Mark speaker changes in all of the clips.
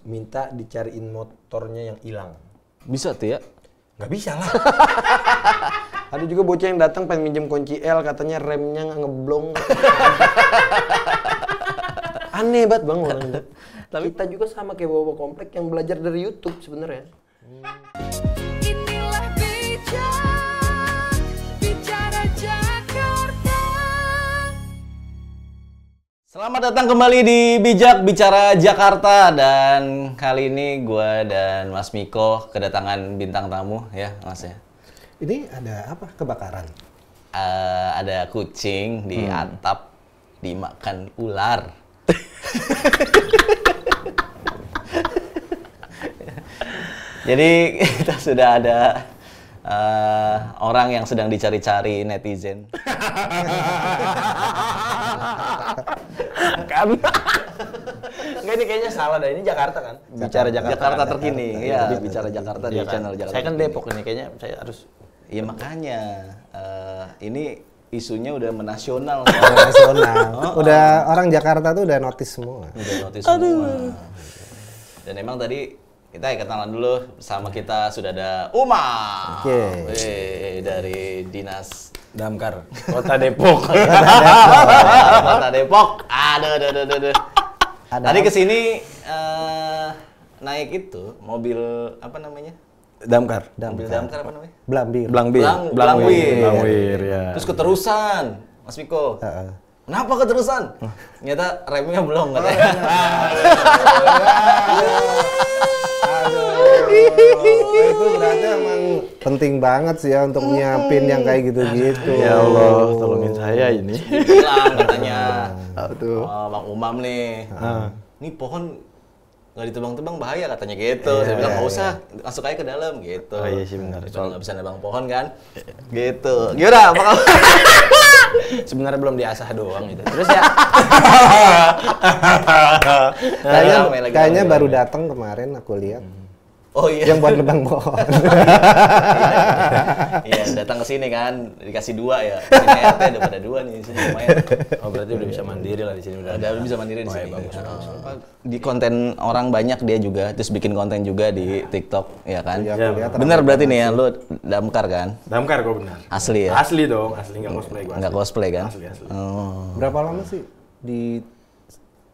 Speaker 1: minta dicariin motornya yang hilang.
Speaker 2: Bisa tuh ya?
Speaker 1: Nggak bisa lah. Ada juga bocah yang datang pengen minjem kunci L, katanya remnya ngeblong. Aneh banget bang orang itu. Tapi kita juga sama kayak bawa komplek yang belajar dari YouTube sebenarnya.
Speaker 3: Inilah bicara Jakarta.
Speaker 2: Selamat datang kembali di Bijak Bicara Jakarta, dan kali ini gue dan Mas Miko kedatangan bintang tamu ya Mas ya.
Speaker 1: Ini ada apa? Kebakaran?
Speaker 2: Ada kucing di atap dimakan ular. Jadi kita sudah ada orang yang sedang dicari-cari netizen.
Speaker 1: Kan? Enggak, ini kayaknya salah dah. Ini Jakarta kan? Bicara
Speaker 2: Jakarta terkini. Iya, bicara Jakarta di channel Jakarta.
Speaker 1: Saya kan Depok ini, kayaknya saya harus.
Speaker 2: Iya makanya ini isunya udah menasional.
Speaker 4: Nasional. Udah orang Jakarta tuh udah notice semua.
Speaker 2: Udah notice semua. Dan emang tadi kita kenalan dulu, sama kita sudah ada Uma.
Speaker 4: Oke.
Speaker 2: Dari Dinas
Speaker 1: Damkar Kota Depok.
Speaker 2: Kota Depok. Aduh. Tadi kesini naik itu mobil apa namanya?
Speaker 1: Damkar.
Speaker 2: Mobil damkar apa namanya?
Speaker 4: Blambir.
Speaker 2: Blangwir
Speaker 1: ya.
Speaker 2: Terus keterusan, Mas Miko. Kenapa keterusan? Ternyata remnya belum katanya.
Speaker 4: Itu berarti emang penting banget sih ya untuk nyiapin yang kayak gitu-gitu.
Speaker 1: Ya Allah, tolongin saya ini.
Speaker 2: Bilang katanya,
Speaker 1: Aduh.
Speaker 2: Bang Umam nih, ini pohon nggak ditebang-tebang bahaya katanya gitu. Saya bilang nggak usah, masuk aja ke dalam gitu.
Speaker 1: Oh iya sih benar.
Speaker 2: Soal nggak bisa nebang pohon kan, gitu. Gimana? Apa kamu?
Speaker 1: Sebenarnya belum diasah doang gitu. Terus ya.
Speaker 4: Kayaknya baru datang kemarin aku lihat.
Speaker 2: Oh iya.
Speaker 4: Yang buat nebang pohon.
Speaker 2: Iya, datang ke sini kan, dikasih 2 ya. Ini RT udah pada 2 nih, sini lumayan.
Speaker 1: Oh berarti udah bisa mandiri lah di sini udah.
Speaker 2: Udah bisa mandiri di sini.
Speaker 1: Bagus.
Speaker 2: Di konten orang banyak dia juga, terus bikin konten juga di TikTok, ya kan?
Speaker 4: Iya, aku lihat
Speaker 2: Bener berarti nih ya, lu damkar kan?
Speaker 1: Damkar kok benar.
Speaker 2: Asli ya?
Speaker 1: Asli dong, asli nggak cosplay gua.
Speaker 2: Nggak cosplay kan?
Speaker 1: Asli.
Speaker 2: Oh.
Speaker 4: Berapa lama sih di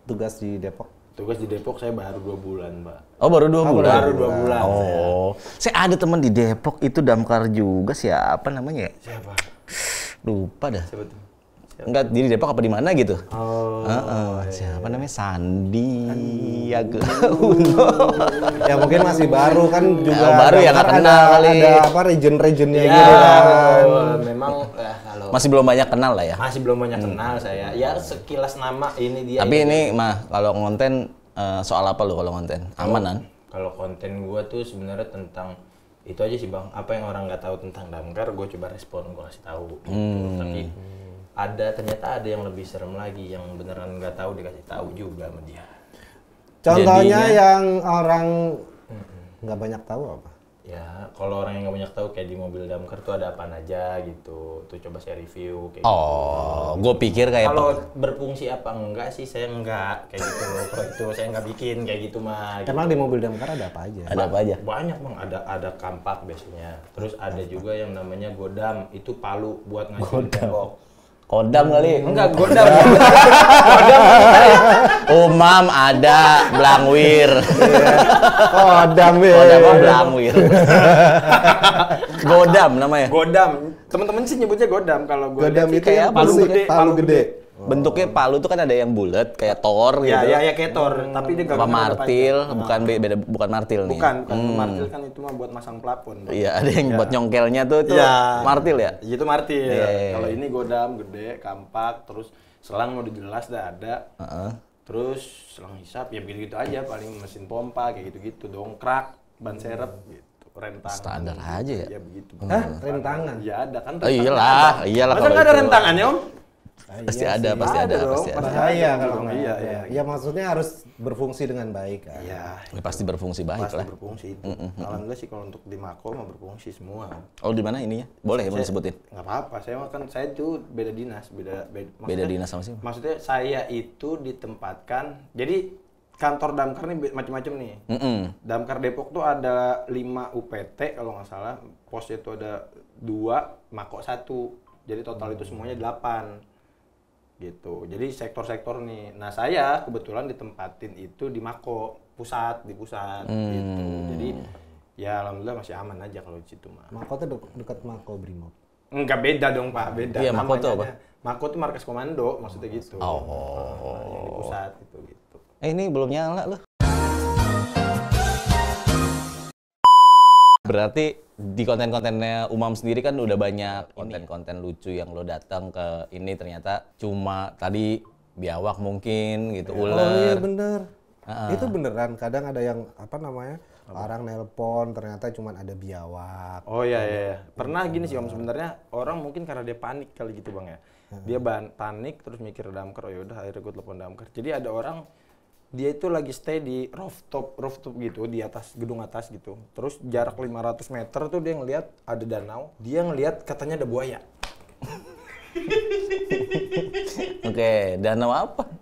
Speaker 4: tugas di Depok?
Speaker 1: Tugas di Depok saya baru 2 bulan, Mbak.
Speaker 2: Oh baru 2 bulan?
Speaker 1: Baru 2 bulan.
Speaker 2: Oh. Saya ada teman di Depok itu damkar juga, siapa namanya ya?
Speaker 1: Siapa?
Speaker 2: Lupa dah.
Speaker 1: Siapa tuh?
Speaker 2: Enggak, di Depok apa di mana gitu?
Speaker 1: Oh.
Speaker 2: Siapa namanya? Sandiaga.
Speaker 4: Ya mungkin masih baru kan juga.
Speaker 2: Baru ya, nggak kenal kali.
Speaker 4: Ada apa region-regionnya
Speaker 1: Ya,
Speaker 4: gitu kan.
Speaker 1: memang kalau
Speaker 2: Masih belum banyak kenal lah ya.
Speaker 1: masih belum banyak kenal saya. Ya sekilas nama ini dia.
Speaker 2: Tapi ini mah kalau konten soal apa lu kalau konten? Aman kan?
Speaker 1: Kalau konten gua tuh sebenarnya tentang itu aja sih bang. Apa yang orang nggak tahu tentang damkar, gua coba respon, gua kasih tahu. Gitu. Tapi ternyata ada yang lebih serem lagi, yang beneran nggak tahu dikasih tahu juga sama dia.
Speaker 4: Contohnya
Speaker 2: Jadinya-
Speaker 4: yang orang nggak banyak tahu apa?
Speaker 1: Ya, kalau orang yang nggak banyak tahu kayak di mobil damkar tuh ada apa aja gitu. Tuh coba saya review kayak
Speaker 2: Oh, gue pikir kayak
Speaker 1: kalau berfungsi apa enggak sih, saya enggak kayak gitu. Kalau itu saya nggak bikin kayak gitu mah.
Speaker 4: Emang di mobil damkar ada apa aja?
Speaker 2: ada apa aja?
Speaker 1: Banyak bang, ada kampak biasanya. Terus ada juga yang namanya godam, itu palu buat ngacurin tembok.
Speaker 2: Kodam kali.
Speaker 1: Enggak, godam.
Speaker 2: Umam ada, Blangwir.
Speaker 4: Kodam ya.
Speaker 2: Kodam apa Blangwir? Godam namanya.
Speaker 1: Godam. Teman-teman sih nyebutnya godam. Kalau gue
Speaker 4: Godam itu
Speaker 2: kayak
Speaker 4: yang
Speaker 2: palu
Speaker 4: gede. Palu gede.
Speaker 2: Bentuknya palu tuh kan ada yang bulat kayak Thor gitu.
Speaker 1: ya ketor, tapi dia
Speaker 2: Apa
Speaker 1: gagangnya ada
Speaker 2: martil,
Speaker 1: panjang.
Speaker 2: bukan martil nih.
Speaker 1: Bukan martil kan itu mah buat masang plafon. Bang.
Speaker 2: Iya, ada yang buat nyongkelnya tuh
Speaker 1: Iya.
Speaker 2: martil ya?
Speaker 1: Itu martil.
Speaker 2: Iya.
Speaker 1: Kalau ini godam gede, kampak, terus selang udah jelas dah ada. Terus selang hisap ya begitu aja, paling mesin pompa kayak gitu-gitu, dongkrak, ban serep gitu, rem tangan.
Speaker 2: Standar aja ya?
Speaker 1: Ya begitu.
Speaker 4: Hah? Rem tangan?
Speaker 1: Ya ada kan.
Speaker 2: Oh, iyalah
Speaker 1: Masa
Speaker 2: kalau
Speaker 1: nggak ada
Speaker 2: itu.
Speaker 1: rem tangannya om?
Speaker 2: Pasti
Speaker 4: Iya
Speaker 2: ada,
Speaker 4: sih.
Speaker 2: pasti ada,
Speaker 1: dong,
Speaker 2: pasti ada.
Speaker 4: Bahaya kalau
Speaker 1: dong.
Speaker 4: nggak.
Speaker 1: Iya.
Speaker 4: Ya maksudnya harus berfungsi dengan baik kan.
Speaker 1: Iya.
Speaker 2: Ya, pasti berfungsi baik
Speaker 1: Pasti
Speaker 2: lah.
Speaker 1: berfungsi itu. Alhamdulillah sih kalau untuk di Mako mah berfungsi semua.
Speaker 2: Oh, di mana ininya? Boleh ya disebutin?
Speaker 1: Nggak apa-apa, saya tuh beda dinas,
Speaker 2: Beda
Speaker 1: maksudnya-
Speaker 2: dinas sama sih.
Speaker 1: Maksudnya saya itu ditempatkan, jadi kantor damkar nih macam-macam nih. Damkar Depok tuh ada 5 UPT kalau nggak salah. Posnya itu ada 2, Mako 1. Jadi total itu semuanya 8. Gitu. Jadi sektor-sektor nih. Nah, saya kebetulan ditempatin itu di Mako, di pusat gitu. Jadi ya alhamdulillah masih aman aja kalau di situ mah.
Speaker 4: Mako tuh dekat Mako Brimob.
Speaker 1: Enggak, beda dong Pak, beda.
Speaker 2: Iya, Mako tuh apa?
Speaker 1: Mako tuh markas komando, maksudnya gitu. Yang di pusat itu gitu.
Speaker 2: Ini belum nyala loh. Berarti di konten-kontennya Umam sendiri kan udah banyak konten-konten lucu yang lo datang ke ini ternyata cuma tadi biawak mungkin gitu,
Speaker 4: Oh
Speaker 2: ular.
Speaker 4: iya bener. Itu beneran. Kadang ada yang orang nelpon ternyata cuma ada biawak.
Speaker 1: Oh iya. Pernah gini sih Om, sebenarnya orang mungkin karena dia panik kali gitu Bang ya. Dia panik terus mikir damkar, oh yaudah akhirnya gue telepon damkar. Jadi ada orang dia itu lagi stay di rooftop gitu, di atas gedung atas gitu. Terus jarak 500 meter tuh dia ngelihat ada danau, dia ngelihat katanya ada buaya.
Speaker 2: Oke, danau apa?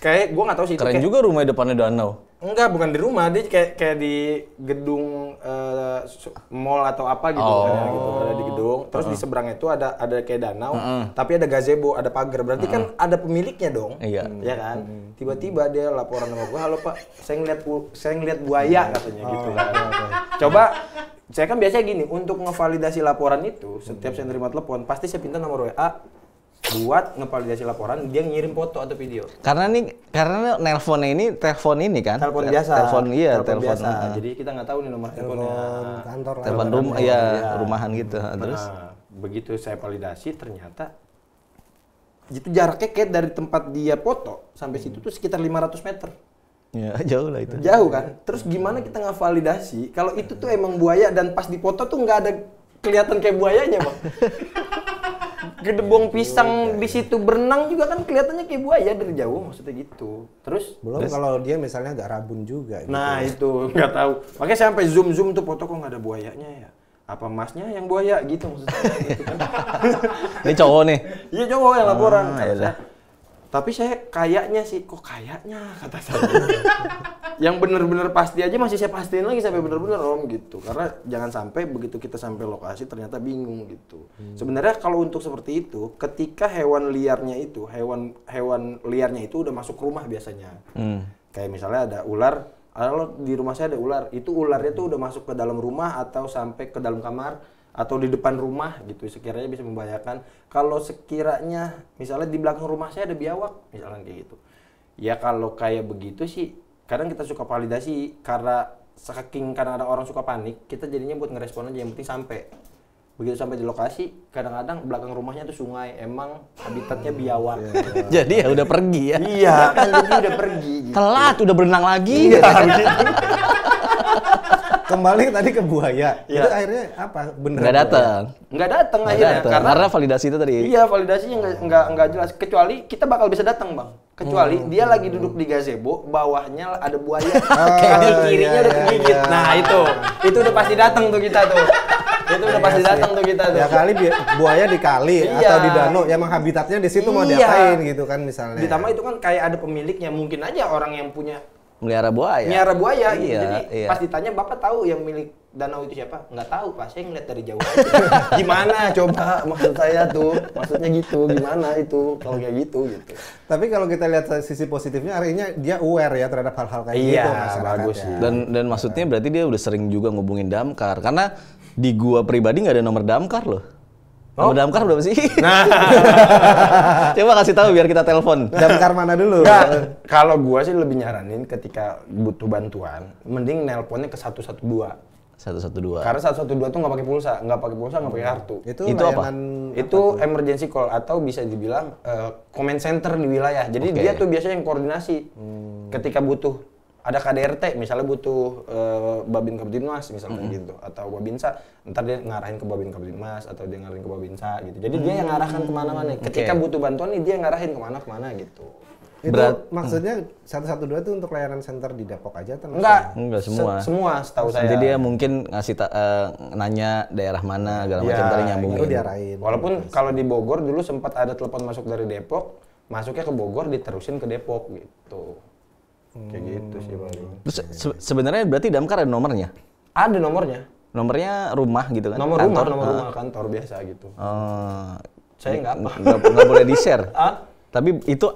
Speaker 1: Kayak gua nggak tahu sih itu
Speaker 2: Keren
Speaker 1: kayak,
Speaker 2: juga rumah depannya danau.
Speaker 1: enggak, bukan di rumah, dia kayak di gedung mall atau apa gitu, gitu. Ada di gedung. Terus di seberang itu ada kayak danau, tapi ada gazebo, ada pagar. Berarti kan ada pemiliknya dong.
Speaker 2: Iya.
Speaker 1: Ya kan? Tiba-tiba dia laporan sama gua, "Halo Pak, saya ngeliat buaya," katanya gitu kan. Coba saya kan biasanya gini, untuk ngevalidasi laporan itu, setiap saya nerima telepon, pasti saya pinta nomor WA buat ngevalidasi laporan, dia ngirim foto atau video.
Speaker 2: Karena telepon ini kan.
Speaker 1: Telepon biasa.
Speaker 2: Telepon
Speaker 1: Telepon biasa. Jadi kita nggak tahu nih nomor teleponnya.
Speaker 4: Kantor lah.
Speaker 2: Telepon rumah, iya, rumahan gitu. Terus
Speaker 1: Nah, begitu saya validasi ternyata itu jaraknya kayak dari tempat dia foto sampai situ tuh sekitar 500 meter.
Speaker 2: ya jauh lah itu.
Speaker 1: Jauh kan? Terus gimana kita nggak validasi kalau itu tuh emang buaya dan pas dipoto tuh nggak ada kelihatan kayak buayanya, Bang. Gedebong pisang di situ berenang juga kan kelihatannya kayak buaya dari jauh, maksudnya gitu. Terus
Speaker 4: Belum kalau dia misalnya agak rabun juga.
Speaker 1: nah itu nggak tahu. Makanya saya sampai zoom tuh foto kok nggak ada buayanya ya. Apa masnya yang buaya gitu maksudnya gitu kan.
Speaker 2: Ini cowok nih.
Speaker 1: Iya cowok yang laporan. Kata
Speaker 2: iya
Speaker 1: saya. Tapi saya kayaknya sih, kok kayaknya kata saya. Yang bener-bener pasti aja masih saya pastiin lagi sampai bener-bener Om gitu. Karena jangan sampai begitu kita sampai lokasi ternyata bingung gitu. Sebenarnya kalau untuk seperti itu, ketika hewan liarnya itu udah masuk rumah biasanya. Kayak misalnya ada ular, kalau di rumah saya ada ular, itu ularnya tuh udah masuk ke dalam rumah atau sampai ke dalam kamar atau di depan rumah gitu, sekiranya bisa membahayakan. Kalau sekiranya misalnya di belakang rumah saya ada biawak misalnya kayak gitu, ya kalau kayak begitu sih kadang kita suka validasi karena ada orang suka panik, kita jadinya buat ngerespon aja, yang penting sampai. Begitu sampai di lokasi, kadang-kadang belakang rumahnya tuh sungai, emang habitatnya biawak.
Speaker 2: Jadi ya udah pergi ya.
Speaker 1: Iya kan, jadi udah pergi gitu.
Speaker 2: Telat udah berenang lagi.
Speaker 4: Kembali tadi ke buaya.
Speaker 1: Iya.
Speaker 4: Itu akhirnya apa? Beneran
Speaker 2: Nggak
Speaker 4: buaya?
Speaker 2: datang.
Speaker 1: Nggak datang akhirnya
Speaker 2: Karena validasi itu tadi.
Speaker 1: iya, validasinya nggak jelas, kecuali kita bakal bisa datang Bang, kecuali dia lagi duduk di gazebo, bawahnya ada buaya, kaki kirinya udah kegigit. Nah itu udah pasti datang tuh kita tuh. Itu udah pasti datang tuh kita tuh.
Speaker 4: Ya kali buaya di kali
Speaker 1: Iya.
Speaker 4: atau di danau, ya emang habitatnya di situ mau
Speaker 1: Iya.
Speaker 4: diapain gitu kan misalnya.
Speaker 1: Ditambah itu kan kayak ada pemiliknya, mungkin aja orang yang punya
Speaker 2: Melihara buaya.
Speaker 1: miara buaya gitu.
Speaker 2: Iya,
Speaker 1: Jadi
Speaker 2: iya.
Speaker 1: pas ditanya, "Bapak tahu yang milik danau itu siapa?" "Nggak tahu Pak, saya ngeliat dari jauh aja." Gimana coba maksud saya tuh? Maksudnya gitu, gimana itu kalau kayak gitu.
Speaker 4: Tapi kalau kita lihat sisi positifnya, artinya dia aware ya terhadap hal-hal kayak
Speaker 1: Iya,
Speaker 4: gitu masyarakat
Speaker 1: bagus
Speaker 4: ya.
Speaker 1: sih.
Speaker 2: Dan maksudnya berarti dia udah sering juga ngubungin damkar. Karena di gua pribadi nggak ada nomor damkar loh. Nomor damkar berapa sih?
Speaker 1: Nah,
Speaker 2: Coba kasih tahu biar kita telepon.
Speaker 4: Damkar mana dulu?
Speaker 1: enggak, kalau gua sih lebih nyaranin ketika butuh bantuan, mending nelponnya ke 112.
Speaker 2: 112.
Speaker 1: Karena 112 tuh nggak pakai pulsa, nggak pakai kartu.
Speaker 4: Itu
Speaker 2: apa?
Speaker 4: layanan
Speaker 1: Itu emergency call atau bisa dibilang command center di wilayah. Jadi
Speaker 2: Oke.
Speaker 1: dia tuh biasanya yang koordinasi. Ketika butuh ada KDRT, misalnya butuh Babin Kaptidmas misalnya gitu, atau Babinsa, ntar dia ngarahin ke Babin Kaptidmas atau dia ngarahin ke Babinsa gitu. Jadi dia yang ngarahkan kemana-mana. Ketika butuh bantuan nih dia ngarahin kemana-kemana gitu.
Speaker 4: itu
Speaker 2: Berat.
Speaker 4: maksudnya 112 itu untuk layanan center di Depok aja atau
Speaker 2: Enggak semua.
Speaker 1: Semua setahu saya.
Speaker 2: Jadi dia mungkin ngasih nanya daerah mana segala macam
Speaker 1: Iya,
Speaker 2: tadi nyambungin.
Speaker 4: itu diarahin.
Speaker 1: Walaupun kalau di Bogor dulu sempat ada telepon masuk dari Depok, masuknya ke Bogor diterusin ke Depok gitu.
Speaker 5: Kayak gitu sih paling.
Speaker 2: Terus sebenarnya berarti damkar ada nomornya?
Speaker 5: Ada nomornya.
Speaker 2: Nomornya rumah gitu kan?
Speaker 5: Nomor
Speaker 2: Kantor?
Speaker 5: rumah kantor biasa gitu. Saya nggak apa.
Speaker 2: Nggak boleh di-share.
Speaker 5: Ah?
Speaker 2: Tapi itu,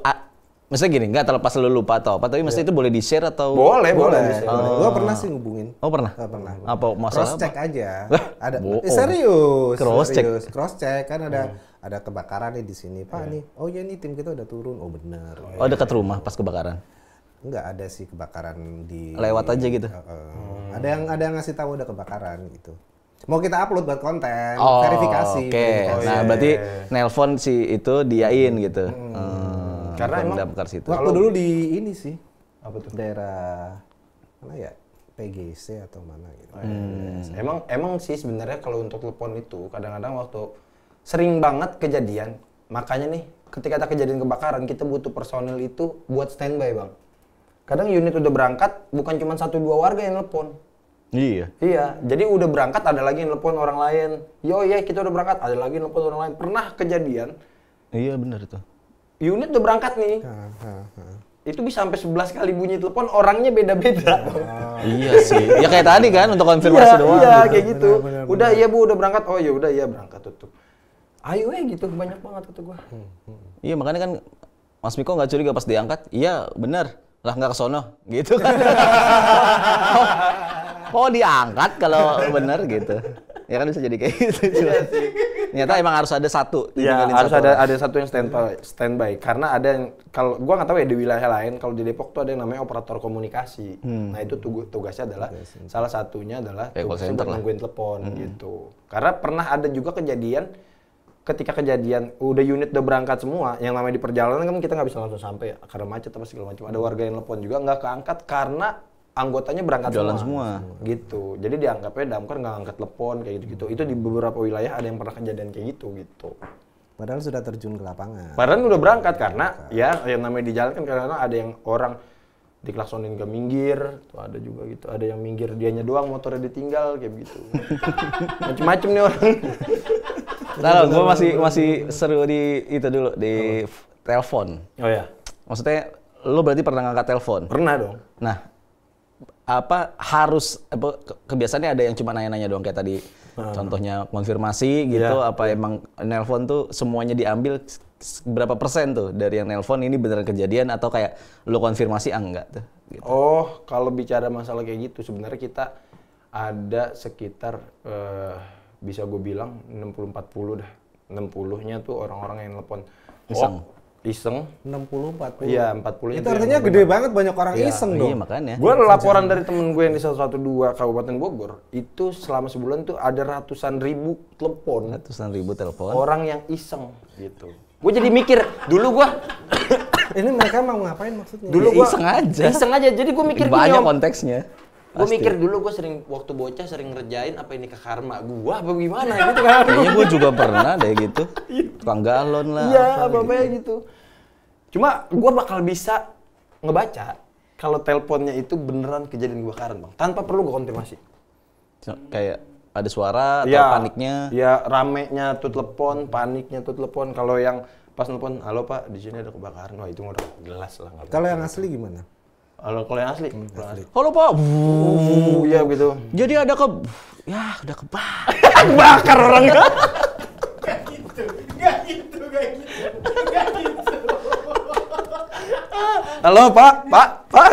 Speaker 2: maksudnya gini, nggak terlepas lu lupa atau apa, tapi maksudnya itu boleh di-share atau?
Speaker 5: Boleh.
Speaker 4: Gua pernah sih ngubungin.
Speaker 2: Oh pernah?
Speaker 4: Pernah.
Speaker 2: Apa masalah?
Speaker 4: Cross check aja. Ada
Speaker 2: bohong.
Speaker 4: serius.
Speaker 2: Cross check.
Speaker 4: Serius. Cross check kan ada kebakaran nih di sini. Pak nih. Oh iya nih tim kita udah turun. Oh benar.
Speaker 2: Oh dekat rumah pas kebakaran?
Speaker 4: Enggak ada sih kebakaran di
Speaker 2: Lewat aja gitu?
Speaker 4: Ada yang ngasih tahu ada kebakaran gitu. Mau kita upload buat konten,
Speaker 2: Oh,
Speaker 4: verifikasi.
Speaker 2: Oke.
Speaker 4: verifikasi.
Speaker 2: Nah berarti nelpon si itu diain gitu.
Speaker 5: Karena
Speaker 2: nelpon
Speaker 5: emang
Speaker 2: damkar situ.
Speaker 4: Waktu dulu di ini sih.
Speaker 5: Apa tuh?
Speaker 4: Daerah mana ya? PGC atau mana gitu.
Speaker 5: Emang sih sebenarnya kalau untuk telepon itu kadang-kadang waktu sering banget kejadian. Makanya nih ketika ada kejadian kebakaran kita butuh personil itu buat standby bang. Kadang unit udah berangkat bukan cuma 1-2 warga yang telepon.
Speaker 2: Iya.
Speaker 5: Iya, jadi udah berangkat ada lagi yang telepon orang lain. Yo ya kita udah berangkat ada lagi yang telepon orang lain. Pernah kejadian
Speaker 2: Iya benar itu.
Speaker 5: unit udah berangkat nih. Itu bisa sampai 11 kali bunyi telepon orangnya beda-beda.
Speaker 2: Iya sih. Ya kayak tadi kan untuk konfirmasi doang.
Speaker 5: Iya,
Speaker 2: gitu.
Speaker 5: kayak gitu. Udah iya Bu udah berangkat. Oh ya udah iya berangkat tutup. Ayo gitu banyak banget kata gua.
Speaker 2: Iya makanya kan Mas Miko nggak curiga pas diangkat. Iya benar. Lah nggak kesono gitu kan. Oh diangkat kalau benar gitu. Ya kan bisa jadi kayak gitu. Ternyata emang harus ada satu.
Speaker 5: Iya,
Speaker 2: ditinggalin
Speaker 5: harus
Speaker 2: satu orang.
Speaker 5: ada satu yang standby karena ada yang kalau gua nggak tahu ya di wilayah lain kalau di Depok tuh ada yang namanya operator komunikasi. Nah, itu tugasnya adalah salah satunya adalah
Speaker 2: Kayak call
Speaker 5: tugasnya
Speaker 2: center
Speaker 5: buat
Speaker 2: lah.
Speaker 5: nungguin telepon gitu. Karena pernah ada juga kejadian ketika kejadian udah unit udah berangkat semua, yang namanya di perjalanan kan kita nggak bisa langsung sampai ya, karena macet apa segala macam. Ada warga yang telepon juga nggak keangkat karena anggotanya berangkat
Speaker 2: Jalan semua.
Speaker 5: gitu. Jadi dianggapnya damkar nggak angkat telepon kayak gitu-gitu. Itu di beberapa wilayah ada yang pernah kejadian kayak gitu.
Speaker 4: Padahal sudah terjun ke lapangan.
Speaker 5: Padahal udah berangkat karena ya yang namanya di jalan kan kadang-kadang ada yang orang diklaksonin ke minggir, tuh ada juga gitu. Ada yang minggir dianya doang motornya ditinggal kayak begitu. Macem-macem nih orang.
Speaker 2: Nah, gue masih seru di itu dulu di telepon.
Speaker 5: Oh ya,
Speaker 2: Maksudnya lo berarti pernah ngangkat telepon.
Speaker 5: pernah dong.
Speaker 2: Nah, apa harus kebiasaannya ada yang cuma nanya-nanya doang kayak tadi contohnya konfirmasi gitu,
Speaker 5: Iya,
Speaker 2: apa emang nelpon tuh semuanya diambil berapa persen tuh dari yang nelpon ini beneran kejadian atau kayak lo konfirmasi enggak tuh gitu.
Speaker 5: Oh, kalau bicara masalah kayak gitu sebenarnya kita ada sekitar bisa gue bilang 60-40 dah. 60-nya tuh orang-orang yang telepon
Speaker 2: Iseng.
Speaker 5: Iseng.
Speaker 4: 60-40.
Speaker 5: Iya, 40
Speaker 4: Itu artinya gede banget banyak orang iseng
Speaker 2: Iya
Speaker 4: dong.
Speaker 2: makanya.
Speaker 5: Gue laporan dari temen gue yang di 112 Kabupaten Bogor, itu selama sebulan tuh ada ratusan ribu telepon
Speaker 2: Ratusan ribu telepon.
Speaker 5: orang yang iseng gitu. Gue jadi mikir, dulu gue
Speaker 4: Ini mereka mau ngapain maksudnya?
Speaker 5: dulu
Speaker 2: Ya,
Speaker 5: gue
Speaker 2: iseng aja.
Speaker 5: Iseng aja. Jadi gue mikir
Speaker 2: Banyak
Speaker 5: gini,
Speaker 2: konteksnya.
Speaker 5: gue
Speaker 2: Pasti.
Speaker 5: mikir dulu gue sering waktu bocah sering ngerjain apa ini ke karma gue apa gimana gitu kan.
Speaker 2: Kayaknya gue juga pernah deh gitu. Tukang galon lah.
Speaker 5: Iya, apa-apa gitu. Cuma gue bakal bisa ngebaca kalau teleponnya itu beneran kejadian kebakaran bang, tanpa perlu gue konfirmasi.
Speaker 2: Kayak ada suara atau
Speaker 5: Iya,
Speaker 2: paniknya.
Speaker 5: Iya, ramenya tuh telepon, paniknya tuh telepon. Kalau yang pas telepon, halo pak, di sini ada kebakaran, wah itu udah jelas lah. Nggak
Speaker 4: Kalau yang asli gimana?
Speaker 5: kalau yang asli, kalau asli.
Speaker 2: Halo Pak.
Speaker 5: Iya gitu.
Speaker 2: Jadi ada ya udah kebakar.
Speaker 5: Bakar orangnya. Halo pak,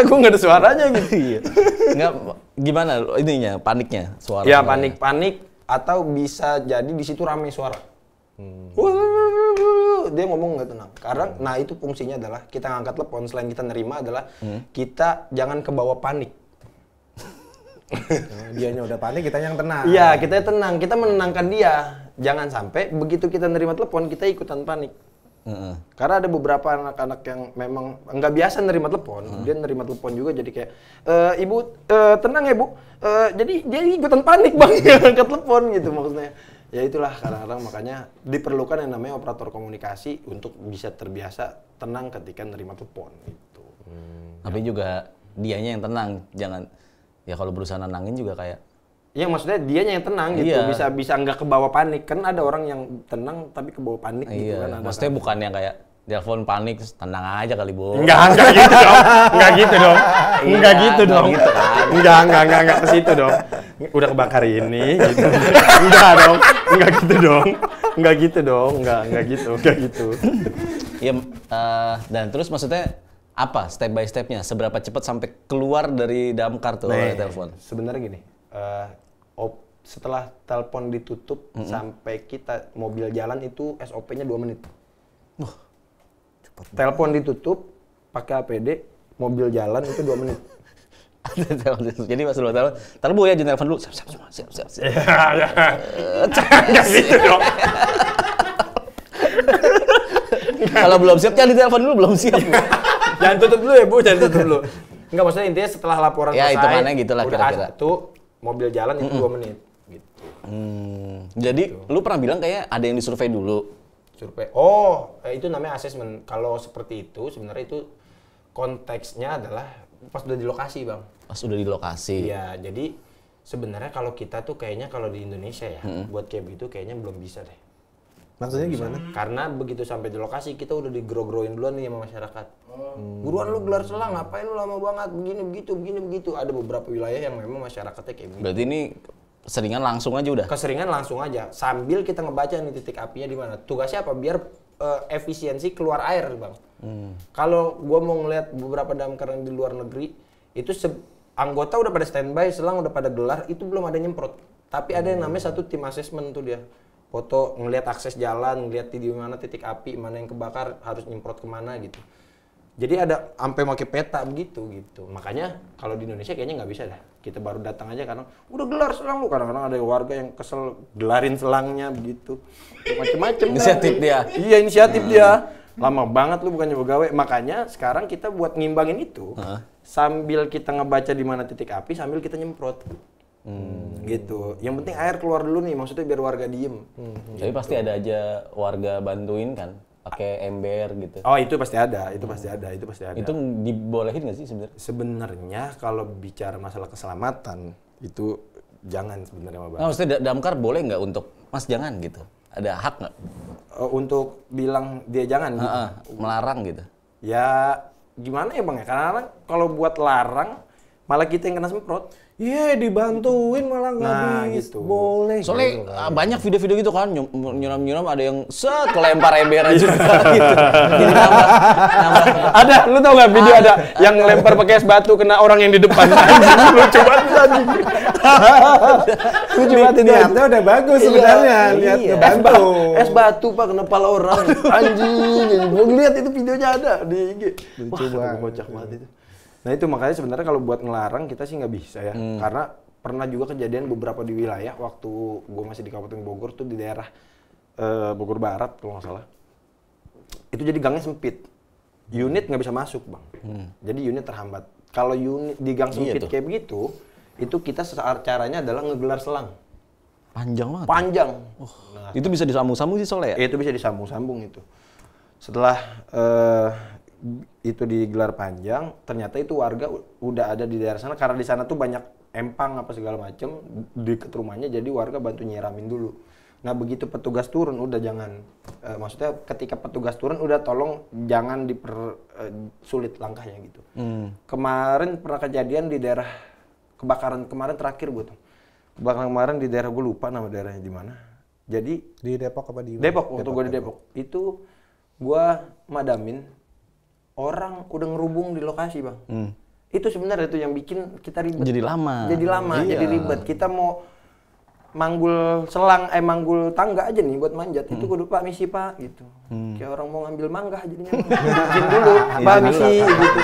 Speaker 5: gue nggak ada suaranya gitu.
Speaker 2: Iya. Enggak gimana ininya paniknya suara.
Speaker 5: Ya panik atau bisa jadi di situ rame suara. Wuh, dia ngomong nggak tenang. Karena, nah itu fungsinya adalah kita ngangkat telepon selain kita nerima adalah kita jangan kebawa panik.
Speaker 4: Dianya udah panik, kita yang tenang.
Speaker 5: Iya, kita tenang, kita menenangkan dia. Jangan sampai begitu kita nerima telepon kita ikutan panik.
Speaker 2: Heeh.
Speaker 5: Karena ada beberapa anak-anak yang memang nggak biasa nerima telepon, dia nerima telepon juga jadi kayak, ibu tenang ya bu, jadi dia ikutan panik bang angkat telepon gitu maksudnya. Ya itulah kadang-kadang makanya diperlukan yang namanya operator komunikasi untuk bisa terbiasa tenang ketika nerima telepon gitu.
Speaker 2: Tapi juga dianya yang tenang, jangan ya kalau berusaha nenangin juga kayak
Speaker 5: Iya maksudnya dianya yang tenang gitu,
Speaker 2: Iya.
Speaker 5: bisa nggak kebawa panik. Kan ada orang yang tenang tapi kebawa panik gitu
Speaker 2: iya,
Speaker 5: kan. Ada
Speaker 2: maksudnya
Speaker 5: kan.
Speaker 2: bukan yang kayak telepon panik, terus tenang aja kali, Bu.
Speaker 5: Enggak gitu dong. Enggak gitu dong. Enggak
Speaker 2: Iya,
Speaker 5: gitu dong.
Speaker 2: gitu kan.
Speaker 5: Enggak ke situ dong. Udah kebakar ini gitu. Enggak dong. Enggak gitu dong. Enggak gitu dong. Enggak gitu.
Speaker 2: Iya, dan terus maksudnya apa step by stepnya? Seberapa cepat sampai keluar dari damkar tuh oleh telepon?
Speaker 5: Sebenarnya gini, setelah telepon ditutup sampai kita mobil jalan itu SOP-nya 2 menit. Telepon ditutup, pakai APD, mobil jalan itu 2 menit.
Speaker 2: Jadi pas lu telepon, Bu ya, telepon dulu. Siap.
Speaker 5: Enggak gitu dong.
Speaker 2: Kalau belum siap, jangan ditelepon dulu, belum siap. Bu.
Speaker 5: Jangan tutup dulu ya, Bu, jangan tutup dulu. Enggak, maksudnya intinya setelah laporan
Speaker 2: Ya,
Speaker 5: selesai,
Speaker 2: hitungannya gitu lah
Speaker 5: udah
Speaker 2: kira-kira.
Speaker 5: itu mobil jalan itu 2 menit. Gitu.
Speaker 2: Jadi lu pernah bilang kayak ada yang disurvei dulu.
Speaker 5: Survei. Itu namanya asesmen. Kalau seperti itu sebenarnya itu konteksnya adalah pas udah di lokasi, Bang.
Speaker 2: Pas udah di lokasi.
Speaker 5: Iya, jadi sebenarnya kalau kita tuh kayaknya kalau di Indonesia ya, buat kayak begitu kayaknya belum bisa deh.
Speaker 4: Maksudnya gimana?
Speaker 5: Karena begitu sampai di lokasi kita udah digro-groin duluan nih sama masyarakat. Buruan lu gelar selang, ngapain lu lama banget, begini begitu. Ada beberapa wilayah yang memang masyarakatnya kayak begitu.
Speaker 2: Berarti ini seringan langsung aja udah.
Speaker 5: Keseringan langsung aja, sambil kita ngebaca nih titik apinya di mana. Tugasnya apa? Biar efisiensi keluar air, Bang. Kalau gua mau ngeliat beberapa damkar yang di luar negeri, itu anggota udah pada standby, selang udah pada gelar, itu belum ada nyemprot. Tapi ada yang namanya satu tim assessment tuh dia. Foto, ngeliat akses jalan, ngeliat di mana titik api, mana yang kebakar, harus nyemprot kemana gitu. Jadi ada sampai pakai peta begitu gitu. Makanya kalau di Indonesia kayaknya nggak bisa dah. Kita baru datang aja karena udah gelar selang lu. Kadang-kadang ada warga yang kesel gelarin selangnya begitu. Macem-macem.
Speaker 2: Inisiatif dia.
Speaker 5: Iya, inisiatif dia. Lama banget lu bukannya pegawai. Makanya sekarang kita buat ngimbangin itu sambil kita ngebaca di mana titik api sambil kita nyemprot. Gitu. Yang penting air keluar dulu nih, maksudnya biar warga diem.
Speaker 2: Tapi pasti ada aja warga bantuin kan, pakai ember gitu.
Speaker 5: Oh, itu pasti ada. Itu pasti ada.
Speaker 2: Itu dibolehin nggak sih sebenarnya?
Speaker 5: Sebenarnya kalau bicara masalah keselamatan itu jangan sebenarnya, Bang.
Speaker 2: Nah, maksudnya damkar boleh nggak untuk Mas jangan gitu? Ada hak nggak?
Speaker 5: Untuk bilang dia jangan gitu.
Speaker 2: Melarang gitu?
Speaker 5: Ya gimana ya, Bang ya? Karena kalau buat larang malah kita yang kena semprot.
Speaker 4: Iya, dibantuin malah nggak
Speaker 5: gitu.
Speaker 4: boleh.
Speaker 2: Soalnya banyak video-video gitu kan, nyuram-nyuram ada yang kelempar ember juga gitu. Jadi nambah.
Speaker 5: Ada, lu tau gak video ada yang lempar pakai es batu kena orang yang di depan. Anjing, lucu banget tadi. Lucu banget itu.
Speaker 4: Niatnya udah bagus sebenarnya, niat ngebantu.
Speaker 5: Es batu Pak kena kepala orang. Anjing, gua lihat itu videonya ada di IG.
Speaker 4: Lucu banget.
Speaker 5: Kocak banget itu. Nah itu makanya sebenarnya kalau buat ngelarang kita sih nggak bisa ya, karena pernah juga kejadian beberapa di wilayah waktu gue masih di Kabupaten Bogor tuh di daerah Bogor Barat kalau nggak salah, itu jadi gangnya sempit, unit nggak bisa masuk, Bang, jadi unit terhambat. Kalau unit di gang sempit kayak begitu, itu kita caranya adalah ngegelar selang.
Speaker 2: Panjang banget.
Speaker 5: Panjang.
Speaker 2: Nah, itu bisa disambung-sambung sih soalnya ya?
Speaker 5: Itu bisa disambung-sambung itu. Setelah itu digelar panjang, ternyata itu warga udah ada di daerah sana karena di sana tuh banyak empang apa segala macem dekat rumahnya, jadi warga bantu nyiramin dulu. Nah begitu petugas turun udah jangan, maksudnya ketika petugas turun udah tolong jangan dipersulit langkahnya gitu. Kemarin pernah kejadian di daerah kebakaran kemarin terakhir gue tuh, kebakaran kemarin di daerah gue lupa nama daerahnya di mana. Jadi
Speaker 4: Di Depok apa di
Speaker 5: Depok, waktu gue di Depok itu gue madamin orang udah ngerubung di lokasi, Bang. Itu sebenarnya itu yang bikin kita ribet.
Speaker 2: Jadi lama.
Speaker 5: Jadi ribet. Kita mau manggul selang, manggul tangga aja nih buat manjat. Itu kudu Pak misi Pak gitu. Kayak orang mau ngambil mangga jadinya. Izin dulu, Pak misi gitu.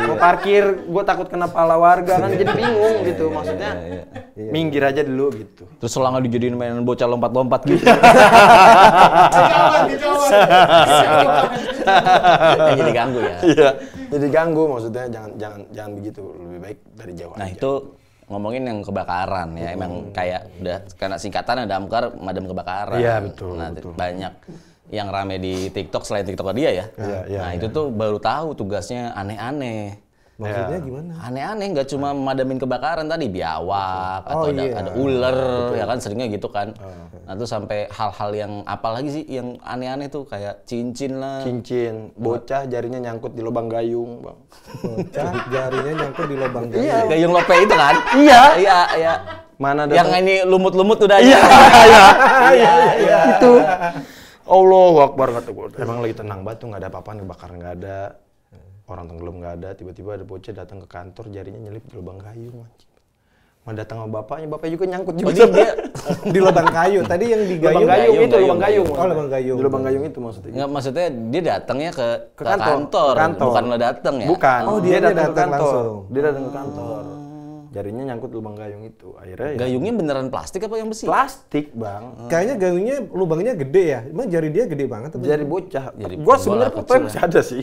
Speaker 5: Mau parkir, gue takut kena pala warga kan jadi bingung gitu. Maksudnya minggir aja dulu gitu.
Speaker 2: Terus selangnya dijadiin mainan bocah lompat-lompat gitu. Jadi ganggu ya.
Speaker 5: Iya, jadi ganggu maksudnya jangan begitu, lebih baik dari jauh
Speaker 2: Nah
Speaker 5: aja.
Speaker 2: itu ngomongin yang kebakaran ya, emang kayak udah karena singkatan damkar madam kebakaran.
Speaker 5: Iya, betul,
Speaker 2: Nah
Speaker 5: betul.
Speaker 2: banyak yang rame di TikTok selain TikTok dia ya.
Speaker 5: Iya,
Speaker 2: Nah itu tuh baru tahu tugasnya aneh-aneh.
Speaker 4: Maksudnya gimana?
Speaker 2: Aneh-aneh, nggak cuma madamin kebakaran tadi, biawak
Speaker 4: Oh,
Speaker 2: atau
Speaker 4: iya.
Speaker 2: ada ular, ya kan seringnya gitu kan. Nah itu sampai hal-hal yang apa lagi sih yang aneh-aneh tuh kayak cincin lah.
Speaker 5: Cincin, bocah jarinya nyangkut di lubang gayung, Bang.
Speaker 4: Bocah jarinya nyangkut di lubang gayung.
Speaker 2: Iya, gayung lope itu kan?
Speaker 5: Iya.
Speaker 2: Iya.
Speaker 5: Mana
Speaker 2: Yang
Speaker 5: datang
Speaker 2: ini lumut-lumut udah
Speaker 5: Iya,
Speaker 2: Iya.
Speaker 5: itu. Allahu Akbar kata gue. Emang lagi tenang banget tuh, nggak ada apa-apa, kebakaran nggak ada. Orang tenggelam nggak ada, tiba-tiba ada bocah datang ke kantor, jarinya nyelip di lubang gayung. Mau datang sama bapaknya juga nyangkut juga.
Speaker 2: Oh, dia
Speaker 4: Di lubang kayu. Tadi yang di
Speaker 5: lubang
Speaker 4: gayung.
Speaker 5: gayung itu, lubang gayung.
Speaker 4: Oh, lubang gayung.
Speaker 5: Di lubang gayung itu maksudnya.
Speaker 2: nggak, maksudnya dia datangnya ke
Speaker 5: Kantor.
Speaker 2: bukan lo datang ya?
Speaker 5: Bukan.
Speaker 4: Oh,
Speaker 5: dia
Speaker 4: dia
Speaker 5: datang ke
Speaker 4: datang
Speaker 5: kantor.
Speaker 4: langsung.
Speaker 5: Dia datang ke kantor. Jarinya nyangkut di lubang gayung itu. Akhirnya ya
Speaker 2: Gayungnya beneran plastik apa yang besi?
Speaker 5: plastik, Bang.
Speaker 4: Kayaknya gayungnya lubangnya gede ya. Emang jari dia gede banget apa?
Speaker 5: Jari bocah.
Speaker 2: Jari
Speaker 5: Gua
Speaker 2: bola
Speaker 5: sebenarnya
Speaker 2: kecil
Speaker 5: fotonya masih ada sih.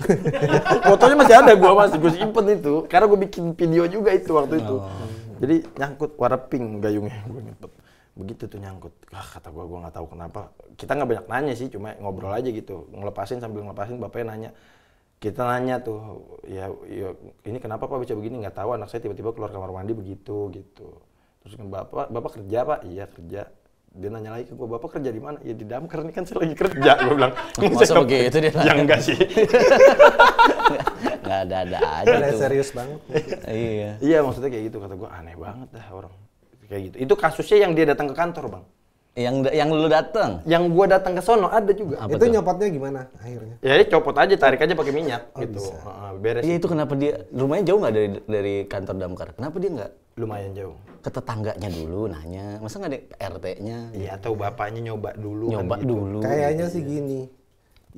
Speaker 5: Fotonya masih ada, gue simpen itu. Karena gue bikin video juga itu waktu itu. Jadi nyangkut warna pink gayungnya, gue nyempet. Begitu tuh nyangkut. Kata gue nggak tahu kenapa. Kita nggak banyak nanya sih, cuma ngobrol aja gitu. Sambil ngelepasin, bapaknya nanya. Kita nanya tuh, ya ini kenapa Pak bisa begini? Nggak tahu, anak saya tiba-tiba keluar kamar mandi begitu gitu. Terus kan bapak kerja Pak? Iya kerja. Dia nanya lagi ke gue, bapak kerja di mana? Ya di damkar, ini kan saya lagi kerja. Gue bilang,
Speaker 2: Masa begitu dia?
Speaker 5: Ya enggak sih.
Speaker 2: Nggak ada aja
Speaker 4: Udah
Speaker 2: tuh.
Speaker 4: serius banget.
Speaker 2: Iya.
Speaker 5: Iya maksudnya kayak gitu, kata gue aneh banget dah orang. Kayak gitu. Itu kasusnya yang dia datang ke kantor, Bang.
Speaker 2: Yang lu datang.
Speaker 5: Yang gue datang ke sono ada juga.
Speaker 2: Apa
Speaker 4: Itu
Speaker 2: tuh?
Speaker 4: nyopotnya gimana akhirnya?
Speaker 5: Ya dia copot aja, tarik aja pakai minyak gitu.
Speaker 4: bisa.
Speaker 5: Beres.
Speaker 2: Iya itu kenapa dia rumahnya jauh nggak dari kantor damkar? Kenapa dia nggak
Speaker 5: Lumayan jauh.
Speaker 2: ke tetangganya dulu nanya? Masa nggak ada RT-nya?
Speaker 5: Iya, atau bapaknya nyoba dulu
Speaker 2: Nyoba
Speaker 5: kan gitu.
Speaker 2: dulu.
Speaker 4: Kayaknya sih gini.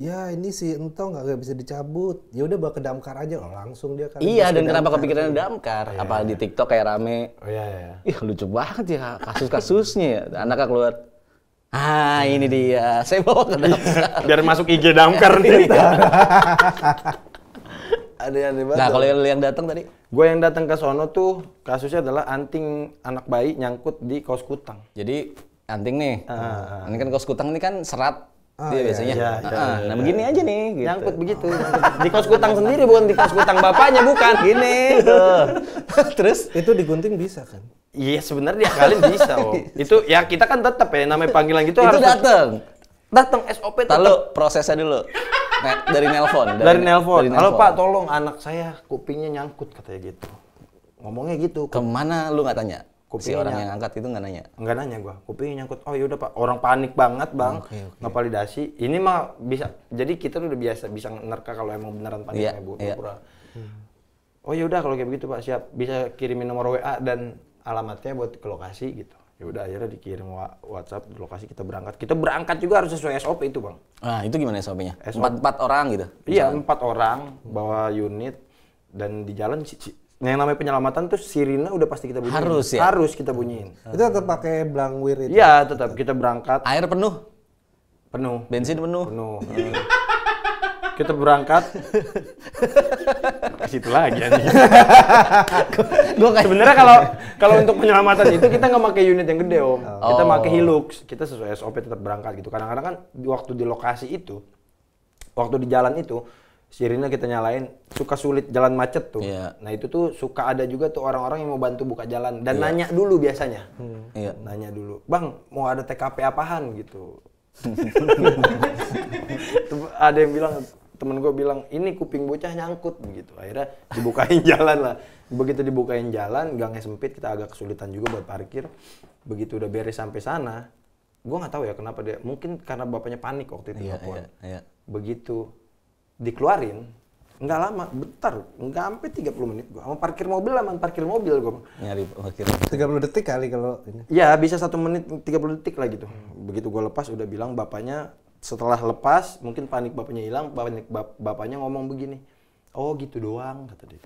Speaker 4: Ya ini si Entong nggak bisa dicabut. Ya udah bawa ke damkar aja. Oh, langsung dia kan.
Speaker 2: Iya,
Speaker 4: Terus
Speaker 2: dan
Speaker 4: ke
Speaker 2: kenapa
Speaker 4: damkar.
Speaker 2: kepikiran damkar? Apa di TikTok kayak rame?
Speaker 5: Oh iya.
Speaker 2: Ih lucu banget ya kasus-kasusnya ya. Anaknya keluar. Ah ini dia, saya bawa ke damkar.
Speaker 5: Biar masuk IG damkar nih. Aneh-aneh banget.
Speaker 2: Nah kalau yang datang tadi?
Speaker 5: Gue yang datang ke sono tuh kasusnya adalah anting anak bayi nyangkut di kaos kutang.
Speaker 2: Jadi anting nih, ini kan kaos kutang ini kan serat dia biasanya.
Speaker 5: iya,
Speaker 2: Nah begini aja nih. Gitu.
Speaker 5: Nyangkut begitu. Di kaos kutang sendiri, bukan di kaos kutang bapaknya, bukan.
Speaker 2: Gini tuh. Terus?
Speaker 4: Itu digunting bisa kan?
Speaker 5: Iya sebenarnya diakalin bisa. Itu ya kita kan tetap ya namanya panggilan gitu
Speaker 2: Itu
Speaker 5: harus
Speaker 2: datang
Speaker 5: SOP tetap.
Speaker 2: Lalu prosesnya dulu. Dari nelpon.
Speaker 5: Dari nelpon. Halo Pak, tolong anak saya kupingnya nyangkut katanya gitu. Ngomongnya gitu.
Speaker 2: Kemana lu nggak tanya? Si
Speaker 5: Kupingnya
Speaker 2: orang yang angkat itu nggak nanya?
Speaker 5: Enggak nanya gua, kupingnya nyangkut. Oh yaudah Pak, orang panik banget Bang. Ngevalidasi. Ini mah bisa, jadi kita udah biasa bisa nerka kalau emang beneran panik
Speaker 2: Iya,
Speaker 5: ya Bu.
Speaker 2: iya.
Speaker 5: Pura-pura. Oh yaudah kalau kayak begitu Pak, siap. Bisa kirimin nomor WA dan alamatnya buat ke lokasi gitu. Ya udah akhirnya dikirim WhatsApp di lokasi, kita berangkat. Kita berangkat juga harus sesuai SOP itu Bang.
Speaker 2: Ah itu gimana SOP-nya?
Speaker 5: SOP.
Speaker 2: 4 orang gitu?
Speaker 5: Iya, 4 orang bawa unit dan di jalan yang namanya penyelamatan tuh sirine udah pasti kita bunyiin.
Speaker 2: Harus ya?
Speaker 5: Harus kita bunyiin.
Speaker 4: Itu tetap pakai blangwir itu.
Speaker 5: Iya, tetap kita berangkat
Speaker 2: Air penuh?
Speaker 5: penuh.
Speaker 2: Bensin penuh?
Speaker 5: Penuh. Kita berangkat ke situ lagi anjing. Sebenarnya kalau untuk penyelamatan itu kita nggak pakai unit yang gede Om. Kita pakai Hilux. Kita sesuai SOP tetap berangkat gitu. Kadang-kadang kan waktu di lokasi itu, waktu di jalan itu, sirine kita nyalain, suka sulit jalan macet tuh.
Speaker 2: Iya.
Speaker 5: Nah itu tuh suka ada juga tuh orang-orang yang mau bantu buka jalan dan nanya dulu biasanya.
Speaker 2: Iya.
Speaker 5: Nanya dulu, Bang mau ada TKP apaan gitu. Ada yang bilang, temen gue bilang, ini kuping bocah nyangkut begitu. Akhirnya dibukain jalan lah. Begitu dibukain jalan, gangnya sempit, kita agak kesulitan juga buat parkir. Begitu udah beres sampai sana, gue nggak tahu ya kenapa dia. Mungkin karena bapaknya panik waktu itu.
Speaker 2: Iya.
Speaker 5: Begitu dikeluarin, nggak lama, bentar, nggak sampai 30 menit gue. Sama parkir mobil gue.
Speaker 2: Nyari parkir.
Speaker 4: 30 detik kali kalau ini.
Speaker 5: Ya bisa 1 menit 30 detik lah gitu. Begitu gue lepas udah bilang bapaknya, setelah lepas mungkin panik bapaknya hilang, bapaknya ngomong begini, oh gitu doang kata dia.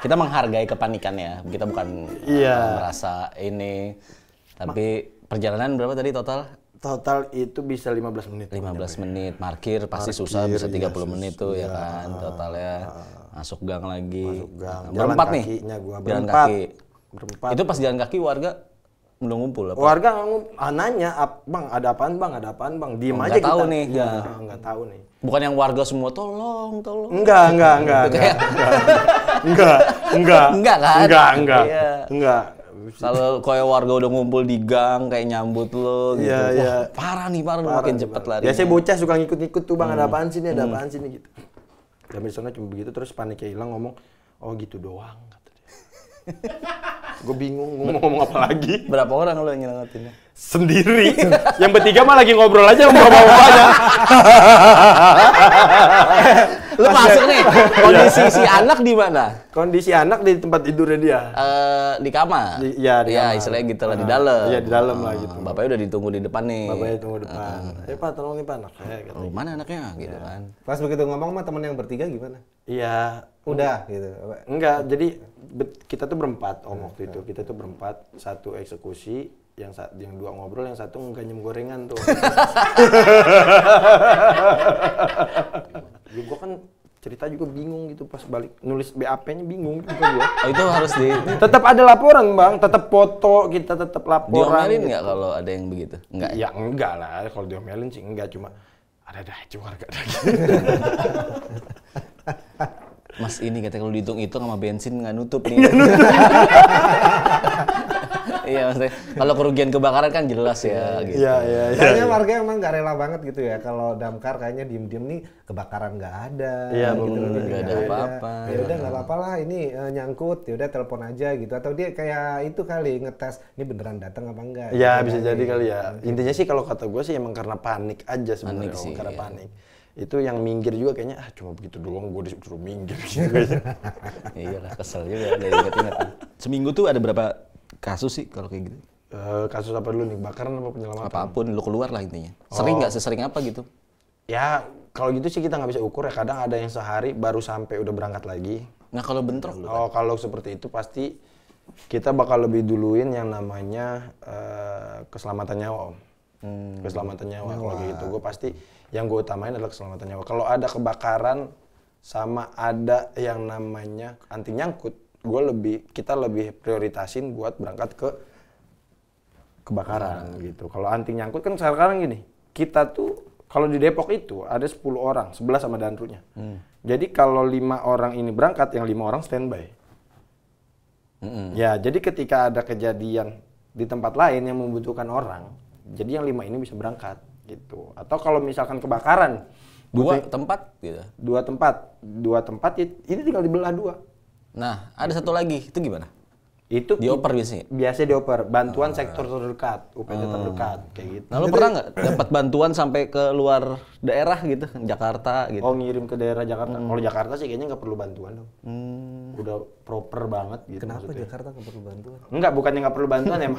Speaker 2: Kita menghargai kepanikan ya, kita bukan merasa ini. Tapi perjalanan berapa tadi total?
Speaker 5: Total itu bisa 15 menit.
Speaker 2: 15 menit, parkir pasti susah, bisa 30 menit tuh ya kan totalnya. Masuk gang lagi.
Speaker 5: Masuk gang.
Speaker 2: Berempat
Speaker 5: Jalan
Speaker 2: nih?
Speaker 5: kakinya gua,
Speaker 2: Jalan
Speaker 5: berempat.
Speaker 2: kaki.
Speaker 5: Berempat.
Speaker 2: Itu pas jalan kaki warga Belum ngumpul apa?
Speaker 5: Warga nanya, bang ada apaan bang, ada apaan bang, diem aja
Speaker 2: Nggak tahu
Speaker 5: kita.
Speaker 2: nih,
Speaker 5: Ya,
Speaker 2: ya.
Speaker 5: nggak tahu nih.
Speaker 2: Bukan yang warga semua tolong.
Speaker 5: Enggak. Enggak kan? Enggak.
Speaker 2: Kalau kayak warga udah ngumpul di gang kayak nyambut lo gitu.
Speaker 5: Iya.
Speaker 2: Wah, parah nih, makin cepet lari.
Speaker 5: Biasanya bocah suka ngikut-ngikut tuh, bang ada apaan sini, ada apaan sini gitu. Dan di sana cuma begitu, terus paniknya hilang, ngomong, oh gitu doang kata dia. Gue bingung ngomong apa lagi.
Speaker 2: Berapa orang lo yang nyelamatinnya?
Speaker 5: Sendiri. Yang bertiga mah lagi ngobrol aja sama bapak-bapaknya.
Speaker 2: Lu masuk nih. Kondisi si anak di mana?
Speaker 5: Kondisi anak di tempat tidurnya dia.
Speaker 2: Di kamar.
Speaker 5: Iya, di kamar.
Speaker 2: Istilahnya gitu lah di dalam.
Speaker 5: Iya, di dalam lah gitu.
Speaker 2: Bapaknya udah ditunggu di depan nih.
Speaker 5: Bapaknya tunggu depan. Pak, tolong nih Pak anak saya. Gitu.
Speaker 2: Oh, mana anaknya gitu kan.
Speaker 4: Pas begitu ngomong sama temen yang bertiga gimana?
Speaker 5: Iya.
Speaker 4: Udah gitu.
Speaker 5: Enggak, jadi kita tuh berempat waktu itu. Kita tuh berempat, satu eksekusi, yang dua ngobrol, yang satu nganyem gorengan tuh. Ya, gue kan cerita juga bingung gitu pas balik nulis BAP-nya bingung juga gue.
Speaker 2: Itu harus
Speaker 5: Tetap ada laporan bang, tetap foto, kita tetap laporan.
Speaker 2: diomelin
Speaker 5: gitu.
Speaker 2: nggak kalau ada yang begitu? Enggak.
Speaker 5: Ya enggak lah, kalau diomelin sih enggak, cuma ada aja warga.
Speaker 2: Mas ini katanya kalau dihitung-hitung sama bensin nggak nutup nih. Iya maksudnya kalau kerugian kebakaran kan jelas ya gitu.
Speaker 5: Iya.
Speaker 4: Kayaknya warga emang nggak rela banget gitu ya kalau damkar kayaknya diem-diem nih kebakaran nggak ada.
Speaker 5: Iya,
Speaker 4: gitu.
Speaker 5: bener.
Speaker 4: Ini
Speaker 2: Nggak ada apa-apa.
Speaker 4: Ya udah nggak apa-apa lah ini nyangkut, ya udah telepon aja gitu. Atau dia kayak itu kali ngetes ini beneran datang apa enggak?
Speaker 5: Ya
Speaker 4: gitu
Speaker 5: bisa
Speaker 4: kali.
Speaker 5: jadi kali ya. Intinya sih kalau kata gue sih emang karena panik aja sebenarnya.
Speaker 2: Panik sih,
Speaker 5: Karena
Speaker 2: iya.
Speaker 5: panik. Itu yang minggir juga kayaknya cuma begitu doang gue disuruh minggir gitu kayaknya.
Speaker 2: Iyalah kesel juga dari inget-inget. Seminggu tuh ada berapa kasus sih kalau kayak gitu?
Speaker 5: Kasus apa dulu nih? Kebakaran apa penyelamatan?
Speaker 2: Apapun lu keluar lah intinya. Sering nggak sesering apa gitu?
Speaker 5: Ya kalau gitu sih kita nggak bisa ukur ya. Kadang ada yang sehari baru sampai udah berangkat lagi.
Speaker 2: Nah kalau bentrok lu
Speaker 5: Oh kalau seperti itu pasti kita bakal lebih duluin yang namanya keselamatan nyawa om. Keselamatan nyawa. Kalau kayak gitu gue pasti yang gue utamain adalah keselamatan nyawa. Kalau ada kebakaran sama ada yang namanya anti nyangkut, kita lebih prioritasin buat berangkat ke kebakaran gitu. Kalau anti nyangkut kan sekarang gini, kita tuh kalau di Depok itu ada 10 orang, 11 sama danrunya. Jadi kalau 5 orang ini berangkat, yang 5 orang standby. Ya, jadi ketika ada kejadian di tempat lain yang membutuhkan orang, jadi yang 5 ini bisa berangkat gitu. Atau kalau misalkan kebakaran,
Speaker 2: dua tempat gitu.
Speaker 5: dua tempat ini tinggal dibelah 2.
Speaker 2: Nah ada satu lagi itu gimana?
Speaker 5: Itu
Speaker 2: Dioper biasanya?
Speaker 5: Biasanya dioper, bantuan sektor terdekat, UPT terdekat, kayak gitu.
Speaker 2: Nah lu pernah nggak dapat bantuan sampai ke luar daerah gitu, Jakarta gitu?
Speaker 5: Oh ngirim ke daerah Jakarta. Kalau Jakarta sih kayaknya nggak perlu bantuan dong. Udah proper banget gitu.
Speaker 4: Kenapa
Speaker 5: maksudnya.
Speaker 4: Jakarta nggak perlu bantuan?
Speaker 5: Enggak, bukannya nggak perlu bantuan ya.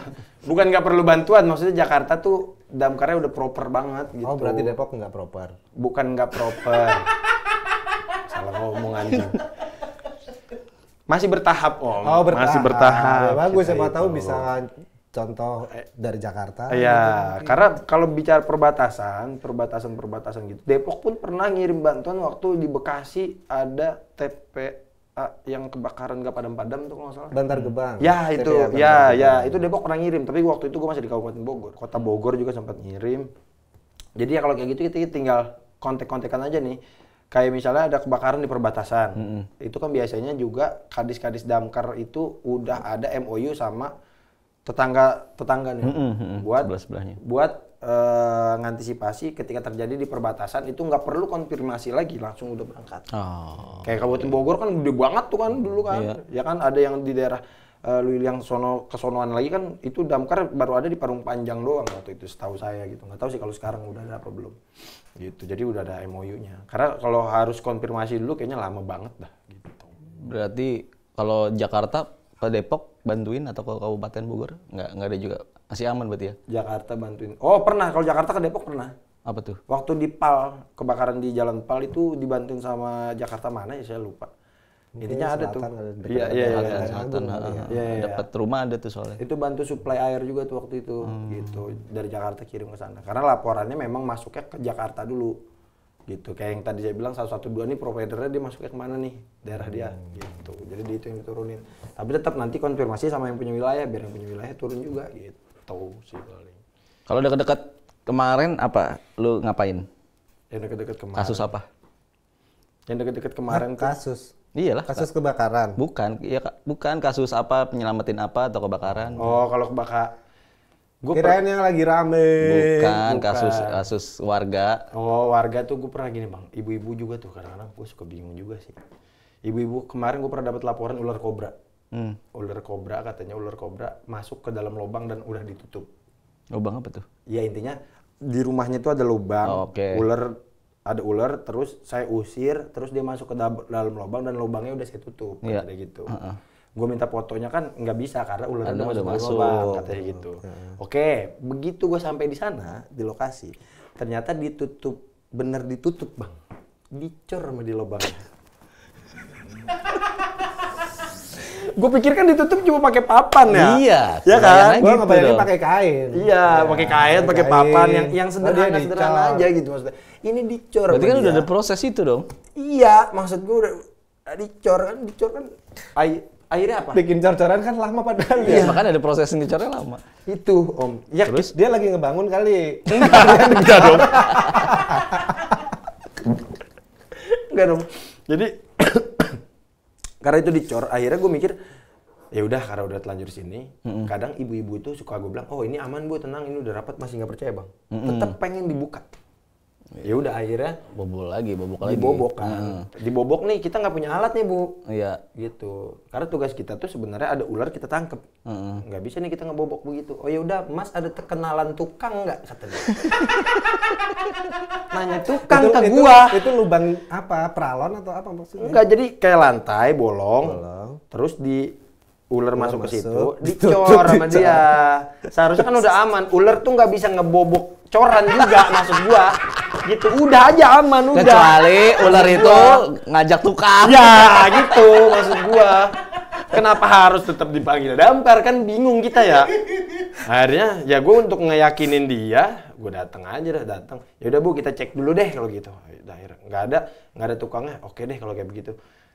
Speaker 5: Bukan nggak perlu bantuan, maksudnya Jakarta tuh damkarnya udah proper banget gitu.
Speaker 4: Oh berarti Depok nggak proper.
Speaker 5: Bukan nggak proper. Salah ngomong anjing. Masih bertahap om.
Speaker 4: Oh bertahap.
Speaker 5: Masih bertahap.
Speaker 4: Ya, bagus
Speaker 5: kita
Speaker 4: siapa
Speaker 5: itu.
Speaker 4: tahu bisa contoh dari Jakarta.
Speaker 5: Iya, karena kalau bicara perbatasan gitu. Depok pun pernah ngirim bantuan waktu di Bekasi ada TPA yang kebakaran nggak padam-padam tuh kalau nggak salah.
Speaker 4: Bantar Gebang.
Speaker 5: Ya itu,
Speaker 4: TPA Bantar
Speaker 5: ya
Speaker 4: Gebang.
Speaker 5: itu Depok pernah ngirim. Tapi waktu itu gue masih di Kabupaten Bogor. Kota Bogor juga sempat ngirim. Jadi ya kalau kayak gitu kita tinggal kontek-kontekan aja nih. Kayak misalnya ada kebakaran di perbatasan, itu kan biasanya juga kadis-kadis damkar itu udah ada MOU sama tetangga nih, buat
Speaker 2: Sebelah-sebelahnya.
Speaker 5: ngantisipasi ketika terjadi di perbatasan itu nggak perlu konfirmasi lagi, langsung udah berangkat.
Speaker 2: Oh.
Speaker 5: Kayak Kabupaten Bogor kan gede banget tuh kan dulu kan, ya kan ada yang di daerah yang kesonoan lagi kan itu damkar baru ada di Parung Panjang doang waktu itu setahu saya gitu. Nggak tahu sih kalau sekarang udah ada apa belum. Gitu. Jadi udah ada MOU-nya. Karena kalau harus konfirmasi dulu kayaknya lama banget dah gitu.
Speaker 2: Berarti kalau Jakarta ke Depok bantuin atau ke Kabupaten Bogor nggak ada juga, masih aman berarti ya?
Speaker 5: Jakarta bantuin. Oh pernah, kalau Jakarta ke Depok pernah.
Speaker 2: Apa tuh?
Speaker 5: Waktu di PAL, kebakaran di Jalan PAL itu dibantuin sama Jakarta mana ya saya lupa. Intinya ada tuh. Iya.
Speaker 2: Selatan, dapat rumah ada tuh soalnya.
Speaker 5: Itu bantu suplai air juga tuh waktu itu, gitu. Dari Jakarta kirim ke sana. Karena laporannya memang masuknya ke Jakarta dulu, gitu. Kayak yang tadi saya bilang 112 nih providernya dia masuknya kemana nih, daerah dia, gitu. Jadi itu yang diturunin. Tapi tetap nanti konfirmasi sama yang punya wilayah, biar yang punya wilayah turun juga, gitu. tato sih paling.
Speaker 2: Kalau deket-deket kemarin apa? Lu ngapain?
Speaker 5: Yang deket-deket kemarin.
Speaker 2: Kasus apa?
Speaker 5: Yang deket-deket kemarin tuh.
Speaker 4: Kasus.
Speaker 2: Iyalah.
Speaker 4: Kasus kebakaran.
Speaker 2: Bukan, iya bukan kasus apa penyelamatin apa atau kebakaran?
Speaker 5: Oh, kalau kebakaran.
Speaker 4: Kirain yang lagi rame.
Speaker 2: Bukan, kasus warga.
Speaker 5: Oh, warga tuh gue pernah gini bang, ibu-ibu juga tuh kadang-kadang gue suka bingung juga sih. Ibu-ibu kemarin gue pernah dapat laporan ular kobra. Ular kobra katanya ular kobra masuk ke dalam lubang dan udah ditutup.
Speaker 2: Lubang apa tuh?
Speaker 5: Ya intinya di rumahnya itu ada lubang,
Speaker 2: Oh, oke.
Speaker 5: ada ular, terus saya usir, terus dia masuk ke dalam lubang dan lubangnya udah saya tutup,
Speaker 2: Iya.
Speaker 5: katanya gitu. Gue minta fotonya kan nggak bisa karena ularnya
Speaker 2: Karena udah
Speaker 5: ke
Speaker 2: masuk.
Speaker 5: lubang, katanya gitu. Oke, begitu gue sampai di sana di lokasi, ternyata ditutup, bener ditutup bang, dicor sama di lubangnya. Gue pikir kan ditutup cuma pakai papan ya.
Speaker 2: Iya,
Speaker 5: ya kan?
Speaker 2: kebayangnya
Speaker 4: Gua
Speaker 2: gitu
Speaker 4: ngebayangin
Speaker 2: dong.
Speaker 4: pakai kain.
Speaker 5: Iya, pakai kain, pakai
Speaker 4: Kain.
Speaker 5: papan yang
Speaker 4: Oh, dia
Speaker 5: sederhana
Speaker 4: dicor.
Speaker 5: aja gitu maksudnya. Ini dicor.
Speaker 2: Berarti
Speaker 5: sama
Speaker 2: kan udah
Speaker 5: dia.
Speaker 2: ada proses itu dong.
Speaker 5: Iya, maksud gue udah dicor kan airnya apa?
Speaker 4: Bikin cor-coran kan lama padahal
Speaker 2: Iya,
Speaker 4: ya.
Speaker 2: makanya ada proses yang dicornya lama.
Speaker 5: Itu om. Ya
Speaker 2: Terus?
Speaker 4: Dia lagi ngebangun kali.
Speaker 5: enggak dong. Enggak dong. Jadi karena itu dicor, akhirnya gue mikir ya udah karena udah telanjur sini. Kadang ibu-ibu itu suka gue bilang, "Oh, ini aman Bu, tenang, ini udah rapat." Masih nggak percaya, Bang. Tetap pengen dibuka. Ya udah akhirnya
Speaker 2: Bobok lagi.
Speaker 5: dibobok kan. Dibobok nih, kita nggak punya alat nih, Bu.
Speaker 2: Iya.
Speaker 5: Gitu. Karena tugas kita tuh sebenarnya ada ular kita tangkep. Nggak bisa nih kita ngebobok begitu. Oh ya udah, Mas ada kenalan tukang nggak? Kata dia. Nanya tukang ke gua.
Speaker 4: Itu lubang apa? Pralon atau apa maksudnya?
Speaker 5: Enggak, jadi kayak lantai bolong. Terus ular masuk ke situ, dicor sama dia. Seharusnya kan udah aman. Ular tuh nggak bisa ngebobok coran juga maksud gua. Gitu. Udah aja aman, udah.
Speaker 2: Kecuali ular
Speaker 5: Maksud
Speaker 2: itu
Speaker 5: gua.
Speaker 2: ngajak tukang.
Speaker 5: Ya gitu maksud gua. Kenapa harus tetap dipanggil damkar, kan bingung kita ya. Akhirnya ya gua untuk ngeyakinin dia, gua datang aja datang. Ya udah Bu, kita cek dulu deh kalau gitu. Udah, akhirnya nggak ada tukangnya. Oke deh kalau kayak begitu.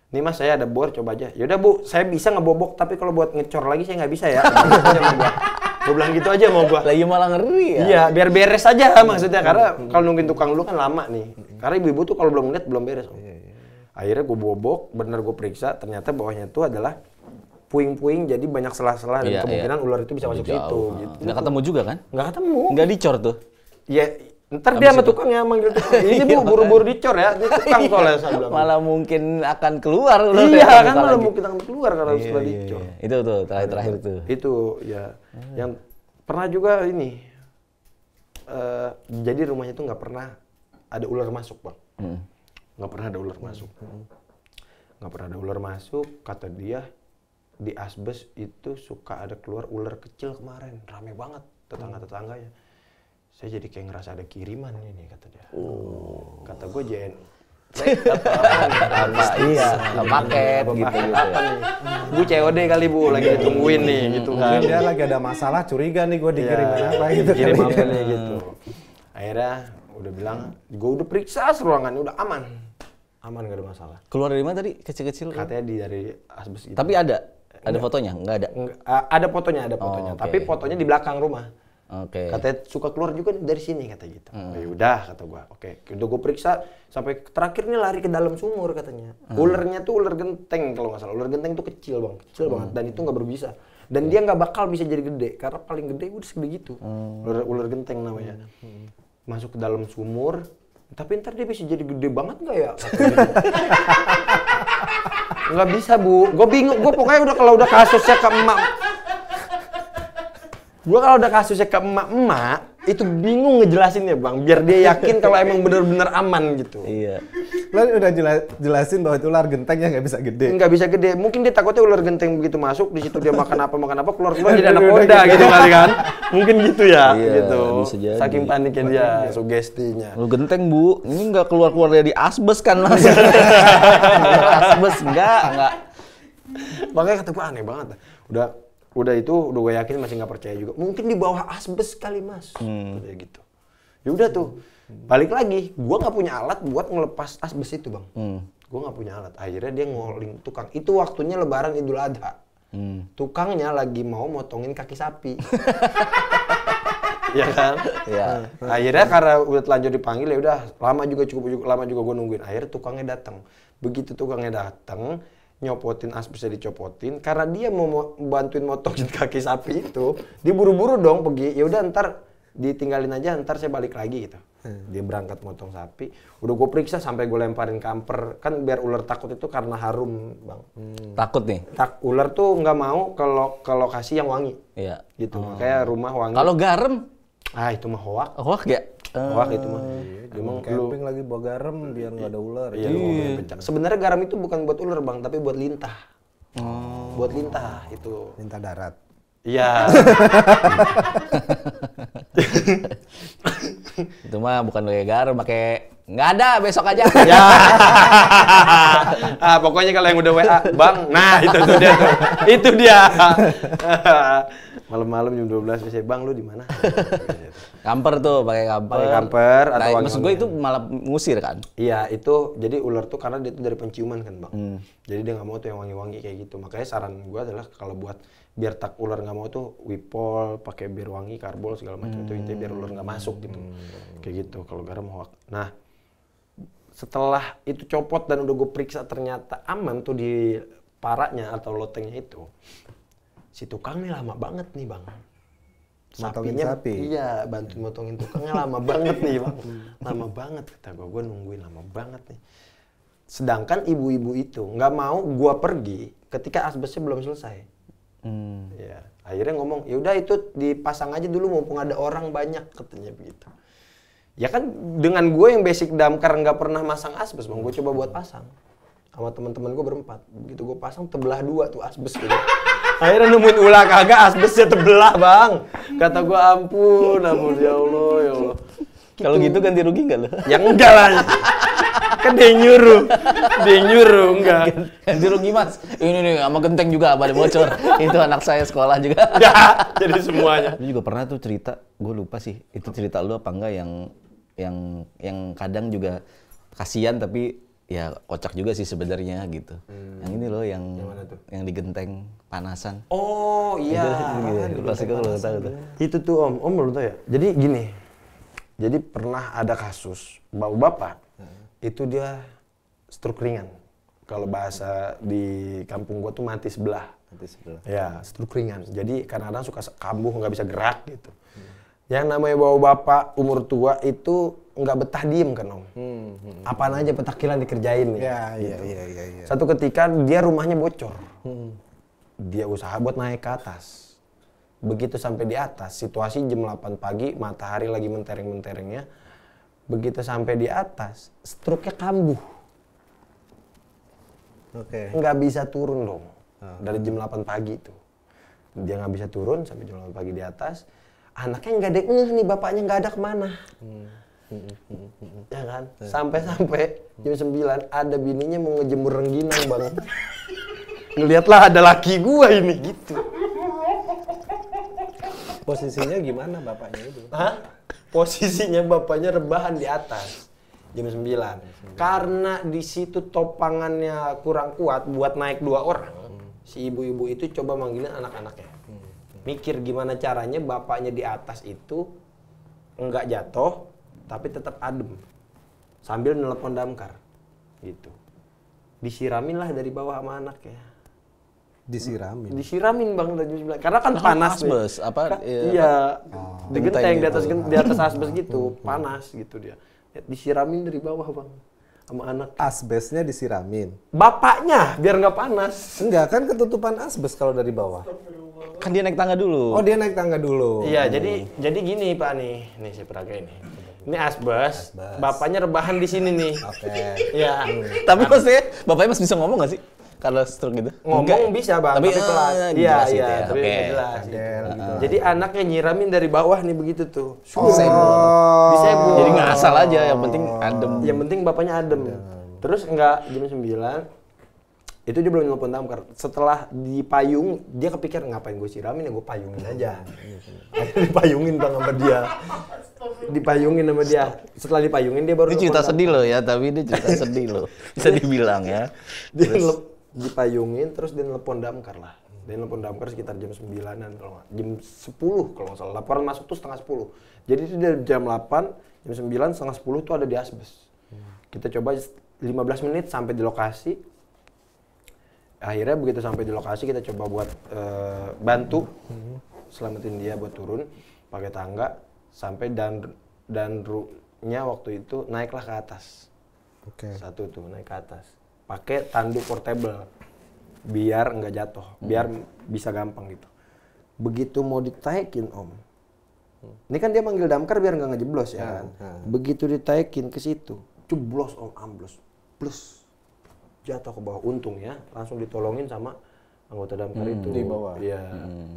Speaker 5: Nih Mas, saya ada bor, coba aja. Ya udah Bu, saya bisa ngebobok tapi kalau buat ngecor lagi saya nggak bisa ya. Gue bilang gitu aja mau gua.
Speaker 2: Lagi malah ngeri ya.
Speaker 5: Iya, biar beres aja maksudnya. Karena kalau nungguin tukang dulu kan lama nih. Karena ibu-ibu tuh kalau belum ngeliat belum beres. Om. Akhirnya gue bobok, bener gue periksa, ternyata bawahnya itu adalah puing-puing, jadi banyak selah-selah dan
Speaker 2: Iya,
Speaker 5: kemungkinan ular itu bisa masuk situ. Gitu.
Speaker 2: Nggak ketemu juga kan?
Speaker 5: Nggak ketemu.
Speaker 2: Nggak dicor tuh.
Speaker 5: Ya, ntar dia sama tukangnya manggil tukang. Ini Bu, buru-buru dicor ya. Ini tukang soalnya saya bilang.
Speaker 2: Malah mungkin akan keluar ular.
Speaker 5: Iya
Speaker 2: ya,
Speaker 5: kan,
Speaker 2: buka
Speaker 5: malah
Speaker 2: lagi.
Speaker 5: mungkin akan keluar karena
Speaker 2: Iya,
Speaker 5: setelah
Speaker 2: iya,
Speaker 5: dicor.
Speaker 2: iya. Itu tuh terakhir tuh.
Speaker 5: Itu ya. Yang pernah juga ini. Jadi rumahnya itu nggak pernah ada ular masuk, Bang. Nggak pernah ada ular masuk. Nggak pernah ada ular masuk, kata dia di asbes itu suka ada keluar ular kecil kemarin, rame banget tetangga-tetangganya. Saya jadi kayak ngerasa ada kiriman ini, kata dia. Kata gue JN.
Speaker 2: Apa iya, paket gitu
Speaker 5: Apa nih? Bu COD kali Bu, lagi ditungguin nih gitu kan.
Speaker 4: Mungkin dia lagi ada masalah, curiga nih gue dikirimin apa gitu.
Speaker 5: Kirim
Speaker 4: kali.
Speaker 5: apa nih gitu. Akhirnya udah bilang, gue udah periksa ruangannya udah aman. Aman gak ada masalah.
Speaker 2: Keluar dari mana tadi? Kecil-kecil.
Speaker 5: Katanya dari asbes gitu.
Speaker 2: Tapi ada fotonya? Nggak ada.
Speaker 5: Ada fotonya, ada fotonya.
Speaker 2: oke.
Speaker 5: Tapi fotonya di belakang rumah.
Speaker 2: Oke.
Speaker 5: Katanya suka keluar juga dari sini, kata gitu. Oh, ya udah, kata gua. Oke, udah gua periksa sampai terakhir nih lari ke dalam sumur katanya. Ularnya tuh ular genteng kalau nggak salah. Ular genteng tuh kecil bang, kecil banget. Dan itu nggak berbisa. Dan dia nggak bakal bisa jadi gede karena paling gede udah segede gitu. Ular genteng namanya. Masuk ke dalam sumur. Tapi ntar dia bisa jadi gede banget nggak ya? Nggak bisa Bu. Gue bingung. Gue pokoknya kalau udah kasusnya ke emak. Gue kalau udah kasusnya ke emak-emak, itu bingung ngejelasinnya Bang. Biar dia yakin kalau emang bener-bener aman gitu.
Speaker 2: Iya.
Speaker 4: Lo udah jelasin bahwa itu ular genteng yang nggak bisa gede.
Speaker 5: Nggak bisa gede. Mungkin dia takutnya ular genteng begitu masuk, di situ dia makan apa, keluar jadi anaconda gitu kali kan. Mungkin gitu ya.
Speaker 2: Iya,
Speaker 5: gitu.
Speaker 2: bisa jadi.
Speaker 5: Saking paniknya dia, sugestinya.
Speaker 2: Lu genteng Bu, ini nggak keluar dari asbes kan Mas? Asbes enggak.
Speaker 5: Makanya kata gue aneh banget. Udah itu udah gue yakin masih nggak percaya juga. Mungkin di bawah asbes kali Mas. Kayak gitu. Ya udah tuh. Balik lagi, gue nggak punya alat buat ngelepas asbes itu Bang. Gue nggak punya alat. Akhirnya dia ngoling tukang. Itu waktunya Lebaran Idul Adha. Tukangnya lagi mau motongin kaki sapi. ya kan?
Speaker 2: Iya.
Speaker 5: Akhirnya karena udah telanjur dipanggil ya udah cukup lama juga gue nungguin. Akhirnya tukangnya datang. Begitu tukangnya datang, nyopotin asbesnya dicopotin. Karena dia mau bantuin motongin kaki sapi itu, dia buru-buru dong pergi. Ya udah ntar ditinggalin aja, ntar saya balik lagi gitu. Dia berangkat motong sapi. Udah gue periksa sampai gue lemparin kamper. Kan biar ular takut itu karena harum, Bang.
Speaker 2: Takut nih.
Speaker 5: Ular tuh nggak mau ke lokasi yang wangi.
Speaker 2: Iya.
Speaker 5: Gitu. Makanya rumah wangi.
Speaker 2: Kalau garam,
Speaker 5: Itu mah hoak.
Speaker 2: hoak ya?
Speaker 5: Hoak itu mah.
Speaker 4: Emang camping lagi bawa garam biar nggak ada ular.
Speaker 5: Iya, lu ngomongin pecah. Sebenarnya garam itu bukan buat ular, Bang, tapi buat lintah. Buat lintah itu.
Speaker 4: Minta darat.
Speaker 5: Iya.
Speaker 2: Itu mah bukan pakai garam, pakai nggak ada, besok aja.
Speaker 5: Ya. Pokoknya kalau yang udah WA, Bang. Nah, itu tuh dia tuh. Itu dia. Malam-malam jam 12 bisa, Bang, lu di mana?
Speaker 2: Kamper tuh, pakai kamper.
Speaker 5: Pakai kamper atau
Speaker 2: Nah,
Speaker 5: wangi-wangian.
Speaker 2: maksud gue itu malah ngusir kan?
Speaker 5: Iya, itu jadi ular tuh karena dia tuh dari penciuman kan, Bang. Jadi dia nggak mau tuh yang wangi-wangi kayak gitu. Makanya saran gua adalah kalau buat biar tak ular nggak mau tuh Wipol, pakai bir wangi, karbol segala macam itu intinya biar ular nggak masuk gitu. Kayak gitu kalau garam hoak. Nah, setelah itu copot dan udah gue periksa ternyata aman tuh di paraknya atau lotengnya itu. Si tukang nih lama banget nih, Bang.
Speaker 4: Motongin
Speaker 5: Sapinya,
Speaker 4: sapi?
Speaker 5: iya, bantuin motongin tukangnya lama banget nih, Bang. Lama banget kata gue nungguin lama banget nih. Sedangkan ibu-ibu itu nggak mau gue pergi ketika asbesnya belum selesai. Ya, akhirnya ngomong, ya udah itu dipasang aja dulu mumpung ada orang banyak katanya begitu. Ya kan dengan gue yang basic damkar nggak pernah masang asbes, Bang, gue coba buat pasang sama teman-teman gue berempat. Begitu gue pasang tebelah dua tuh asbes gitu. Akhirnya nemuin ulah kagak asbesnya tebelah, Bang. Kata gue ampun ya Allah ya Allah.
Speaker 2: Kalau gitu ganti rugi nggak lo?
Speaker 5: Ya enggak lah. Kan dia nyuruh enggak.
Speaker 2: Ganti rugi mas. Ini nih sama genteng juga pada bocor. Itu anak saya sekolah juga.
Speaker 5: Ya, jadi semuanya.
Speaker 2: Lu juga pernah tuh cerita, gue lupa sih. Itu cerita lu apa enggak yang kadang juga kasihan tapi ya kocak juga sih sebenarnya gitu. Yang ini loh yang di genteng panasan.
Speaker 5: Oh iya.
Speaker 2: Gitu. Pasti gue belum tahu tuh.
Speaker 5: Itu tuh Om belum tahu ya. Jadi gini. Jadi pernah ada kasus bapak itu dia stroke ringan. Kalau bahasa di kampung gua tuh mati sebelah. Ya, stroke ringan. Jadi kadang-kadang suka kambuh nggak bisa gerak gitu. Yang namanya bapak umur tua itu nggak betah diem kan Om. Apaan aja petakilan dikerjain nih.
Speaker 4: Iya.
Speaker 5: Satu ketika dia rumahnya bocor. Dia usaha buat naik ke atas. Begitu sampai di atas, situasi jam 8 pagi, matahari lagi mentereng-menterengnya. Begitu sampai di atas, stroke-nya kambuh.
Speaker 4: Oke.
Speaker 5: Nggak bisa turun dong. Dari jam 8 pagi itu. Dia nggak bisa turun sampai jam 8 pagi di atas. Anaknya nggak ada, nih bapaknya nggak ada kemana. Ya kan? Sampai-sampai jam 9 ada bininya mau ngejemur rengginang, Bang. Ngeliatlah ada laki gua ini gitu.
Speaker 4: Posisinya gimana bapaknya itu?
Speaker 5: Hah? Posisinya bapaknya rebahan di atas jam 9. Karena di situ topangannya kurang kuat buat naik 2 orang. Si ibu-ibu itu coba manggilin anak-anaknya. Mikir gimana caranya bapaknya di atas itu enggak jatuh tapi tetap adem. Sambil nelpon damkar. Gitu. Disiramin lah dari bawah sama anaknya. Disiramin Bang dari jam 9. Karena kan panas nih.
Speaker 2: Asbes, apa?
Speaker 5: Iya. Di genteng di atas asbes gitu,
Speaker 4: Hmm.
Speaker 5: panas gitu dia. Disiramin dari bawah, Bang. Sama anak.
Speaker 4: Asbesnya disiramin.
Speaker 5: Bapaknya biar nggak panas.
Speaker 4: Enggak, kan ketutupan asbes kalau dari bawah.
Speaker 2: Kan dia naik tangga dulu.
Speaker 4: Oh, dia naik tangga dulu.
Speaker 5: Iya, jadi gini, Pak nih. Nih saya peragain nih. Ini asbes. Bapaknya rebahan di sini nih.
Speaker 4: Oke.
Speaker 5: Iya.
Speaker 2: Tapi maksudnya bapaknya masih bisa ngomong nggak sih? Kalau stroke gitu?
Speaker 5: Ngomong bisa, Bang, tapi pelan. Iya,
Speaker 2: jelas gitu
Speaker 5: iya,
Speaker 2: ya.
Speaker 5: tapi
Speaker 2: Oke.
Speaker 5: nggak jelas.
Speaker 4: Adel gitu.
Speaker 5: Jadi anaknya nyiramin dari bawah nih begitu tuh. Disebut.
Speaker 2: Jadi nggak asal aja, yang penting adem.
Speaker 5: Yang penting bapaknya adem. Terus enggak jam 9 itu dia belum nelfon damkar. Setelah dipayung, dia kepikir ngapain gue siramin ya gue payungin aja. Akhirnya dipayungin Bang sama dia. Dipayungin sama dia. Setelah dipayungin dia baru
Speaker 2: Ini cerita
Speaker 5: nelfon
Speaker 2: sedih loh ya, tapi ini cerita sedih loh. Bisa dibilang ya.
Speaker 5: Dia dipayungin, terus dia nelpon damkar lah. Dia nelpon damkar sekitar jam 9-an, jam 10 kalau nggak salah. Laporan masuk tuh setengah 10. Jadi itu dari jam 8, jam 9, setengah 10 tuh ada di asbes. Kita coba 15 menit sampai di lokasi. Akhirnya begitu sampai di lokasi kita coba buat bantu selamatin dia buat turun pakai tangga sampai danrunya waktu itu naiklah ke atas. Satu tuh naik ke atas pakai tanduk portable biar nggak jatuh, biar bisa gampang gitu. Begitu mau ditaikin Om, ini kan dia manggil damkar biar nggak ngejeblos ya kan. Begitu ditaikin ke situ, jeblos Om, ambles, plus jatuh ke bawah. Untung ya langsung ditolongin sama anggota damkar itu
Speaker 4: di bawah.
Speaker 5: Iya.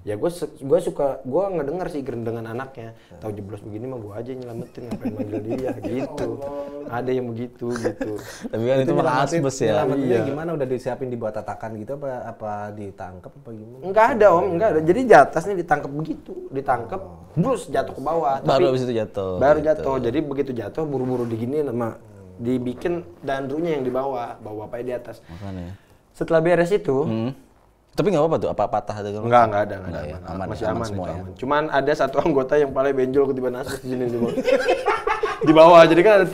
Speaker 5: Ya gue ngedengar sih gerendengan anaknya. Tahu jeblos begini mah gue aja nyelamatin, ngapain manggil dia gitu. Ada yang begitu gitu.
Speaker 2: Tapi kan itu mah asbes ya.
Speaker 4: Nyelamatinnya gimana? Udah disiapin dibuat tatakan gitu apa ditangkap apa gimana?
Speaker 5: Enggak ada Om, enggak ada. Jadi di atasnya ditangkap begitu, ditangkap, terus jatuh ke bawah.
Speaker 2: Baru habis itu jatuh.
Speaker 5: Baru
Speaker 2: gitu.
Speaker 5: jatuh. Jadi begitu jatuh buru-buru diginiin sama dibikin danrunya yang di bawah, bawa bapaknya di atas.
Speaker 2: Makanya.
Speaker 5: Setelah beres itu,
Speaker 2: Tapi nggak apa-apa tuh, apa patah ada kalau?
Speaker 5: enggak ada,
Speaker 2: ya?
Speaker 5: aman. Masih
Speaker 2: aman
Speaker 5: aman,
Speaker 2: semua
Speaker 5: itu
Speaker 2: ya.
Speaker 5: aman. Cuman ada satu anggota yang paling benjol ketiban asbes di sini di bawah. Di bawah, jadi kan ada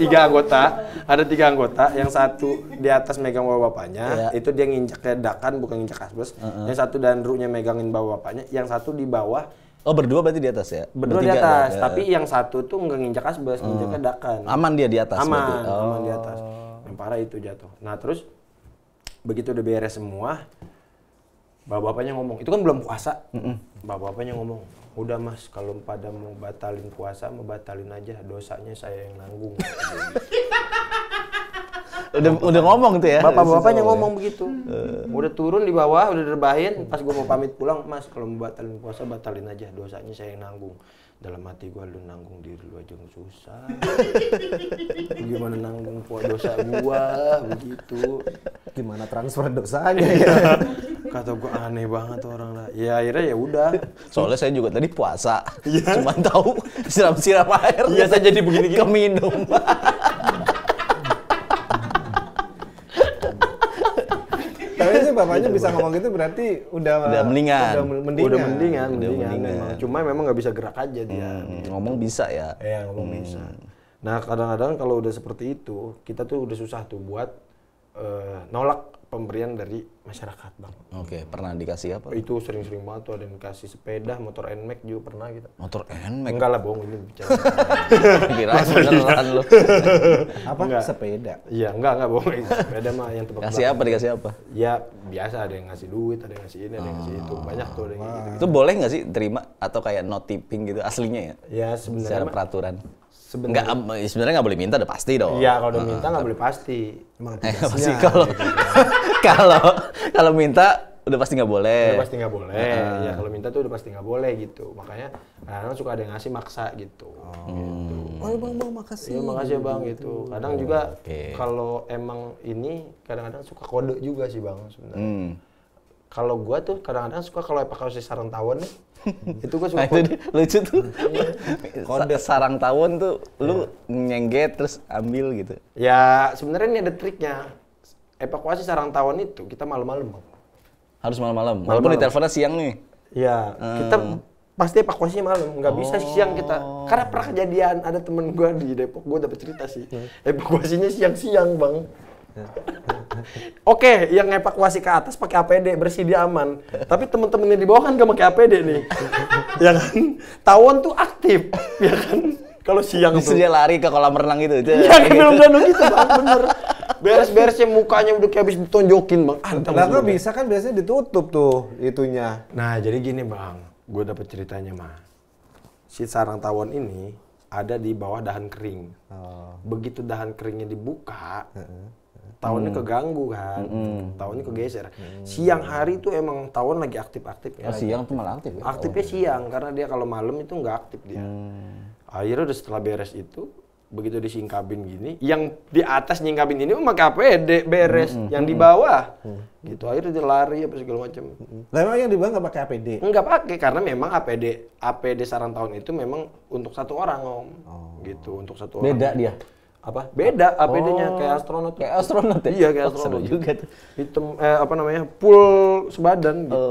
Speaker 5: tiga anggota, yang satu di atas megang bawa bapaknya, itu dia nginjak dakan bukan nginjak asbes. Yang satu danrunya megangin bawa bapaknya, yang satu di bawah.
Speaker 2: Oh berdua berarti di atas ya?
Speaker 5: Berdua di
Speaker 2: Bertiga
Speaker 5: atas,
Speaker 2: ada.
Speaker 5: tapi yang satu tuh nggak nginjak asbes, nginjaknya dakan.
Speaker 2: Aman dia di atas berarti?
Speaker 5: Aman di atas. Yang parah itu jatuh. Nah terus begitu udah beres semua, bapak-bapaknya ngomong, itu kan belum puasa. Bapak-bapaknya ngomong, udah Mas, kalau pada mau batalin puasa, mau batalin aja, dosanya saya yang nanggung.
Speaker 2: Udah ngomong tuh ya?
Speaker 5: Bapak-bapaknya ngomong begitu. Udah turun di bawah, udah rebahin, pas gue mau pamit pulang, Mas, kalau mau batalin puasa, batalin aja, dosanya saya yang nanggung. Dalam hati gue, lu nanggung diri lu aja susah. Gimana nanggung dosa gua, begitu.
Speaker 4: Gimana transfer dosanya ya?
Speaker 5: Kata gue aneh banget tuh orang lah. Ya akhirnya ya udah.
Speaker 2: Soalnya saya juga tadi puasa, cuman tahu siram-siram air.
Speaker 5: Iya saya jadi begini-gini.
Speaker 2: Keminum.
Speaker 4: Tapi sih bapaknya bisa ngomong gitu berarti udah
Speaker 2: mendingan.
Speaker 5: Udah mendingan.
Speaker 2: mendingan.
Speaker 5: Memang. Cuma memang nggak bisa gerak aja dia.
Speaker 2: Ngomong bisa ya?
Speaker 5: Iya ngomong bisa. Nah kadang-kadang kalau udah seperti itu, kita tuh udah susah tuh buat nolak pemberian dari masyarakat Bang.
Speaker 2: Oke, pernah dikasih apa?
Speaker 5: Itu sering-sering banget tuh ada yang kasih sepeda, motor NMAX juga pernah kita.
Speaker 2: Motor NMAX?
Speaker 5: Enggak lah bohong ini bicara.
Speaker 2: Kira beneran lo.
Speaker 4: apa?
Speaker 5: Enggak.
Speaker 4: Sepeda.
Speaker 5: Iya enggak bohong. Sepeda mah yang tebak
Speaker 2: Kasih apa, dikasih apa?
Speaker 5: Ya biasa ada yang ngasih duit, ada yang ngasih ini, ada yang ngasih itu. Banyak tuh ada yang gitu.
Speaker 2: Itu boleh nggak sih terima atau kayak no tipping gitu aslinya ya?
Speaker 5: Ya
Speaker 2: Secara
Speaker 5: sebenarnya
Speaker 2: peraturan.
Speaker 5: sebenarnya
Speaker 2: Sebenarnya nggak boleh minta, udah pasti dong.
Speaker 5: iya kalau udah minta nggak boleh pasti.
Speaker 4: Emang
Speaker 2: Pasti
Speaker 4: tugasnya.
Speaker 2: kalau minta udah pasti nggak boleh.
Speaker 5: Udah pasti nggak boleh. Ya kalau minta tuh udah pasti nggak boleh gitu. Makanya kadang suka ada yang ngasih maksa gitu.
Speaker 4: Oh ya bang, makasih.
Speaker 5: Iya makasih ya bang gitu. Kadang juga
Speaker 2: oke.
Speaker 5: kalau emang ini kadang-kadang suka kode juga sih bang sebenarnya. Kalau gua tuh kadang-kadang suka kalau evakuasi sarang tawon nih, itu gua suka
Speaker 2: Nah, itu lucu tuh. Kode sarang tawon tuh lu nyengget terus ambil gitu.
Speaker 5: Ya sebenarnya ini ada triknya. Evakuasi sarang tawon itu kita malam-malam bang.
Speaker 2: Harus malam-malam. Walaupun
Speaker 5: Malam-malam.
Speaker 2: diteleponnya siang nih.
Speaker 5: Iya, kita pasti evakuasinya malam, nggak bisa siang kita. Karena pernah kejadian ada temen gua di Depok, gua dapet cerita sih. Evakuasinya siang-siang bang. Oke, yang evakuasi ke atas pakai APD bersih dia aman. Tapi temen-temennya di bawah kan gak pakai APD nih, ya kan? Tawon tuh aktif, ya kan? Kalau siang
Speaker 2: Terus
Speaker 5: tuh.
Speaker 2: dia lari ke kolam renang gitu.
Speaker 5: Iya, kayak film-film gitu bang, bener. Beres-beresnya mukanya udah kayak habis ditonjokin bang.
Speaker 4: Lah kok bisa kan biasanya ditutup tuh itunya.
Speaker 5: Nah jadi gini bang, gue dapet ceritanya mah. Si sarang tawon ini ada di bawah dahan kering. Begitu dahan keringnya dibuka, tawonnya keganggu kan, tawonnya kegeser. Siang hari itu emang tawon lagi aktif-aktifnya.
Speaker 2: Siang tuh malah aktif ya?
Speaker 5: Aktifnya siang, karena dia kalau malam itu nggak aktif dia. Akhirnya udah setelah beres itu, begitu disingkabin gini, yang di atas nyingkabin ini pakai APD beres, yang di bawah gitu akhirnya dia lari apa segala macam.
Speaker 4: Lah emang yang di bawah nggak pakai APD?
Speaker 5: Enggak pakai karena memang APD sarang tawon itu memang untuk satu orang om, gitu untuk satu orang.
Speaker 2: Beda dia?
Speaker 5: Apa? Beda APD-nya kayak astronot.
Speaker 2: Kayak astronot ya?
Speaker 5: Iya, kayak
Speaker 2: Oh, seru
Speaker 5: astronot.
Speaker 2: juga tuh.
Speaker 5: Hitam full sebadan gitu.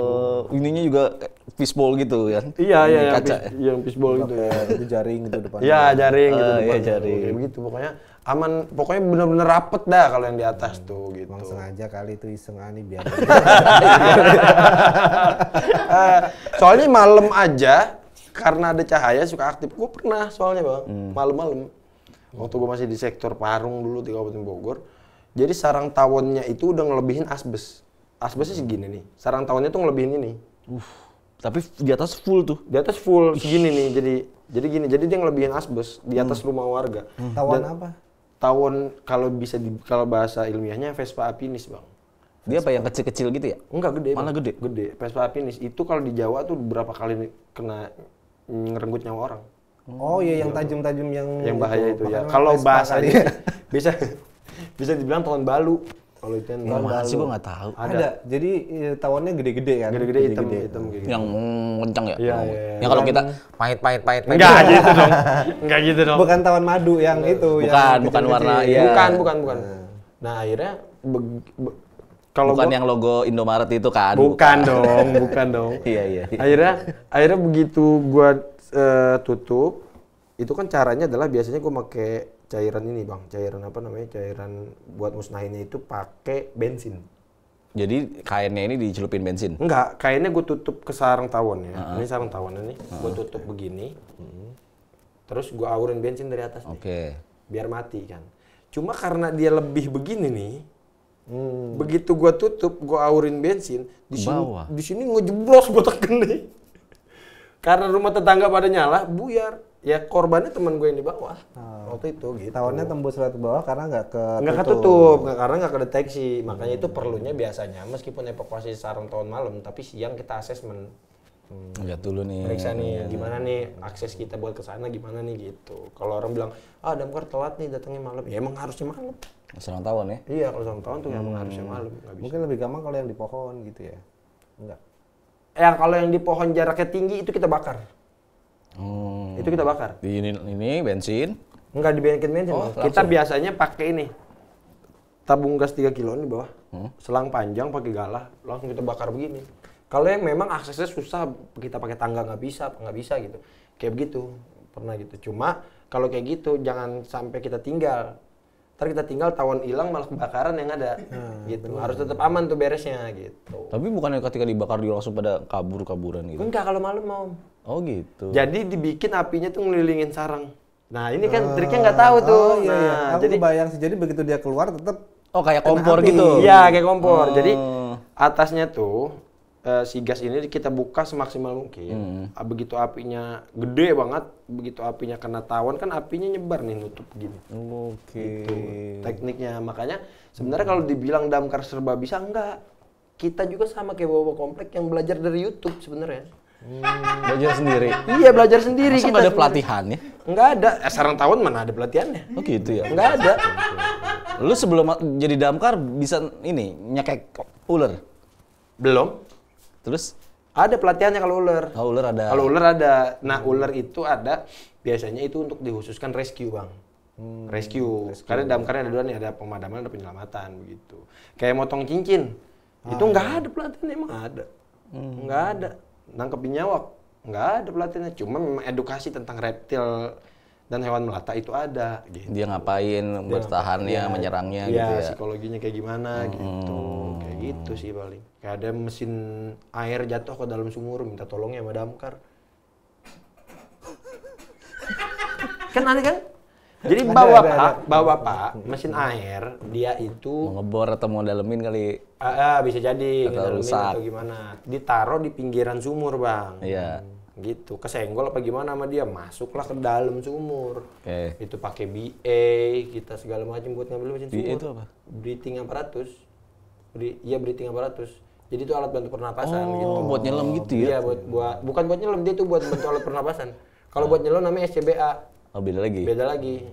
Speaker 2: Ininya juga fishbowl gitu kan?
Speaker 5: Iya,
Speaker 2: Ini
Speaker 5: yang
Speaker 2: kaca ya?
Speaker 5: yang fishbowl gitu ya.
Speaker 4: Itu jaring gitu depan.
Speaker 5: Iya, jaring gitu
Speaker 2: Iya,
Speaker 5: depannya.
Speaker 2: jaring.
Speaker 5: Kayak begitu pokoknya aman, pokoknya bener-bener rapet dah kalau yang di atas tuh gitu.
Speaker 4: Emang sengaja kali itu iseng ani biar.
Speaker 5: Soalnya malam aja karena ada cahaya suka aktif. Gue pernah soalnya bang, malam-malam. Waktu gue masih di sektor Parung dulu di Kabupaten Bogor. Jadi sarang tawonnya itu udah ngelebihin asbes. Asbesnya segini nih. Sarang tawonnya tuh ngelebihin ini.
Speaker 2: Tapi di atas full tuh.
Speaker 5: Di atas full segini nih. Jadi gini. Jadi dia ngelebihin asbes di atas rumah warga.
Speaker 4: Tawon apa?
Speaker 5: Tawon kalau kalau bahasa ilmiahnya Vespa apinis bang.
Speaker 2: Dia apa yang kecil-kecil gitu ya?
Speaker 5: Enggak gede.
Speaker 2: Malah
Speaker 5: Bang.
Speaker 2: gede?
Speaker 5: Gede. Vespa apinis itu kalau di Jawa tuh berapa kali kena ngerenggut nyawa orang.
Speaker 4: Oh iya yang tajam-tajam yang
Speaker 5: Bahaya itu ya.
Speaker 4: Makanya
Speaker 5: Kalau
Speaker 4: Vespa
Speaker 5: bahasanya
Speaker 4: kali ya.
Speaker 5: bisa dibilang tahun balu. Kalau itu yang tahun
Speaker 2: Masih
Speaker 5: balu.
Speaker 2: gue nggak tahu.
Speaker 4: Ada. Jadi tawonnya gede-gede kan?
Speaker 5: Gede-gede hitam kayak gitu.
Speaker 2: Yang kencang ya?
Speaker 5: Iya,
Speaker 2: Oh.
Speaker 5: iya.
Speaker 2: Yang kalau kita pahit.
Speaker 5: Enggak gitu dong. Enggak gitu dong.
Speaker 4: Bukan tawon madu yang itu.
Speaker 2: Bukan,
Speaker 4: yang
Speaker 2: bukan
Speaker 4: kecil-kecil.
Speaker 2: warna, iya.
Speaker 5: Bukan. Nah, akhirnya kalau
Speaker 2: Bukan
Speaker 5: gua-
Speaker 2: yang logo Indomaret itu kan?
Speaker 5: bukan dong.
Speaker 2: Iya.
Speaker 5: Akhirnya begitu gua tutup, itu kan caranya adalah biasanya gua pakai cairan ini bang, cairan buat musnahinnya itu pakai bensin.
Speaker 2: Jadi kainnya ini dicelupin bensin?
Speaker 5: Enggak, kainnya gue tutup ke sarang tawon ya. Ini sarang tawonnya nih, gue tutup begini. Terus gue aurin bensin dari atas nih,
Speaker 2: Oke.
Speaker 5: biar mati kan. Cuma karena dia lebih begini nih, begitu gue tutup, gue aurin bensin
Speaker 2: Bawah.
Speaker 5: di sini ngejeblos gue teken nih. Karena rumah tetangga pada nyala, buyar. Ya korbannya teman gue yang di bawah. Waktu itu gitu.
Speaker 4: Tawonnya tembus lewat bawah karena nggak
Speaker 5: Ketutup, karena nggak kedeteksi. Makanya itu perlunya biasanya meskipun evakuasi sarang tawon malam, tapi siang kita asesmen.
Speaker 2: Lihat dulu nih.
Speaker 5: Periksa nih gimana nih akses kita buat ke sana gimana nih gitu. Kalau orang bilang, damkar telat nih datangnya malam. Ya emang harusnya malam.
Speaker 2: Sarang tawon ya?
Speaker 5: Iya, kalau sarang tawon tuh emang harusnya malam, nggak bisa.
Speaker 4: Mungkin lebih gampang kalau yang di pohon gitu ya. Enggak.
Speaker 5: Kalau yang di pohon jaraknya tinggi itu kita bakar. Itu kita bakar.
Speaker 2: Di ini bensin.
Speaker 5: Enggak dibikin bensin, Bang. Kita biasanya pakai ini. Tabung gas 3 kilo di bawah. Selang panjang pakai galah, langsung kita bakar begini. Kalau yang memang aksesnya susah, kita pakai tangga nggak bisa gitu. Kayak begitu. Pernah gitu. Cuma kalau kayak gitu jangan sampai kita tinggal. Ntar kita tinggal tawon hilang malah kebakaran yang ada. Gitu. Harus tetap aman tuh beresnya gitu.
Speaker 2: Tapi bukannya ketika dibakar dia langsung pada kabur-kaburan gitu?
Speaker 5: Enggak kalau malam mau.
Speaker 2: Oh gitu.
Speaker 5: Jadi dibikin apinya tuh ngelilingin sarang. Nah ini kan triknya nggak tahu tuh.
Speaker 4: Oh iya, iya.
Speaker 5: Nah,
Speaker 4: Aku
Speaker 5: jadi
Speaker 4: kebayang sih. Jadi begitu dia keluar tetap
Speaker 2: Oh kayak kompor
Speaker 4: api.
Speaker 2: gitu?
Speaker 5: iya kayak kompor. Jadi
Speaker 2: Oh.
Speaker 5: atasnya tuh si gas ini kita buka semaksimal mungkin. Begitu apinya gede banget, begitu apinya kena tawon kan apinya nyebar nih nutup gini.
Speaker 2: Oke.
Speaker 5: Gitu tekniknya. Makanya sebenarnya kalau dibilang damkar serba bisa enggak. Kita juga sama kayak bawa komplek yang belajar dari YouTube sebenarnya.
Speaker 2: Belajar sendiri.
Speaker 5: Iya belajar sendiri.
Speaker 2: Masa
Speaker 5: kita
Speaker 2: nggak ada
Speaker 5: sebenarnya.
Speaker 2: pelatihannya?
Speaker 5: Enggak ada. Sarang tawon mana ada pelatihannya?
Speaker 2: Oh gitu ya?
Speaker 5: Enggak ada.
Speaker 2: Lu sebelum jadi damkar bisa ini nyekek ular?
Speaker 5: Belum.
Speaker 2: Terus?
Speaker 5: Ada pelatihannya kalau ular.
Speaker 2: Oh, ular ada.
Speaker 5: Kalau ular ada. Nah, ular itu ada biasanya itu untuk dikhususkan rescue, Bang. Rescue. Karena damkarnya ada dua nih, ada pemadaman, ada penyelamatan begitu. Kayak motong cincin. Itu enggak ada pelatihan, emang ada. Enggak ada. Nangkepin nyawak. Enggak ada pelatihannya. Cuma memang edukasi tentang reptil dan hewan melata itu ada gitu.
Speaker 2: Dia ngapain, bertahannya, menyerangnya gitu ya?
Speaker 5: Psikologinya kayak gimana gitu. Kayak gitu sih paling. Kayak ada mesin air jatuh ke dalam sumur, minta tolongnya sama damkar. Kan aneh kan? Jadi bawa mesin air, dia itu
Speaker 2: Mau ngebor atau mau dalemin kali?
Speaker 5: bisa jadi
Speaker 2: Atau
Speaker 5: ngedalemin
Speaker 2: rusak.
Speaker 5: atau gimana. Ditaruh di pinggiran sumur, Bang.
Speaker 2: Iya.
Speaker 5: Gitu, kesenggol apa gimana sama dia, masuklah ke dalam sumur.
Speaker 2: Oke.
Speaker 5: Itu pakai BA, kita segala macam buat ngambil mesin sumur.
Speaker 2: BA itu apa?
Speaker 5: Breathing apparatus. Iya, breathing apparatus. Jadi itu alat bantu pernapasan
Speaker 2: Oh,
Speaker 5: gitu.
Speaker 2: buat nyelam gitu ya?
Speaker 5: Iya, bukan buat nyelam, dia tuh buat bantu alat pernapasan. Kalau buat nyelam namanya SCBA.
Speaker 2: Oh beda lagi?
Speaker 5: Beda lagi.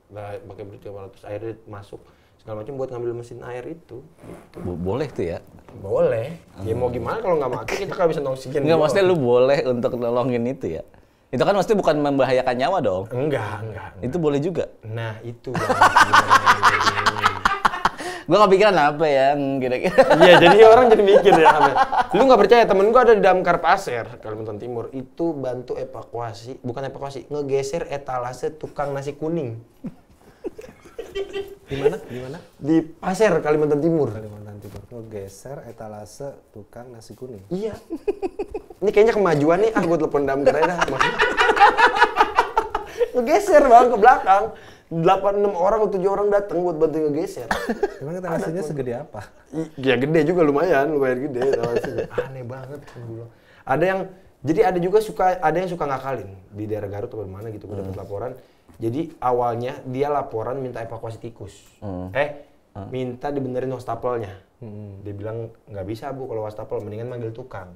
Speaker 5: Nah, pakai breathing apparatus, airnya masuk segala macam buat ngambil mesin air itu.
Speaker 2: Boleh tuh ya?
Speaker 5: Boleh. Ya mau gimana kalau nggak mati kita nggak bisa oksigen.
Speaker 2: Enggak,
Speaker 5: doang.
Speaker 2: maksudnya lu boleh untuk nolongin itu ya? Itu kan maksudnya bukan membahayakan nyawa dong.
Speaker 5: Enggak.
Speaker 2: Itu boleh juga.
Speaker 5: Nah, itu yang sebenarnya.
Speaker 2: Gue kepikiran apa ya kira-kira.
Speaker 5: Iya, jadi orang jadi mikir ya. Lu nggak percaya, temen gua ada di Damkar Pasir, Kalimantan Timur, itu bantu ngegeser etalase tukang nasi kuning.
Speaker 4: Di mana?
Speaker 5: Di Pasir, Kalimantan Timur.
Speaker 4: Kalimantan Timur. Ngegeser etalase tukang nasi kuning.
Speaker 5: Iya. Ini kayaknya kemajuan nih, gua telepon Damkar aja dah. Ngegeser bang ke belakang. 8-6 orang atau 7 orang datang buat bantu ngegeser.
Speaker 4: Emang etalasinya segede apa?
Speaker 5: Ya gede juga lumayan gede etalasinya. Aneh banget kan gue bilang. Ada yang suka ngakalin di daerah Garut atau mana gitu. Gue dapat laporan. Jadi awalnya dia laporan minta evakuasi tikus. Minta dibenerin wastafel-nya. Dia bilang nggak bisa bu kalau wastafel, mendingan manggil tukang.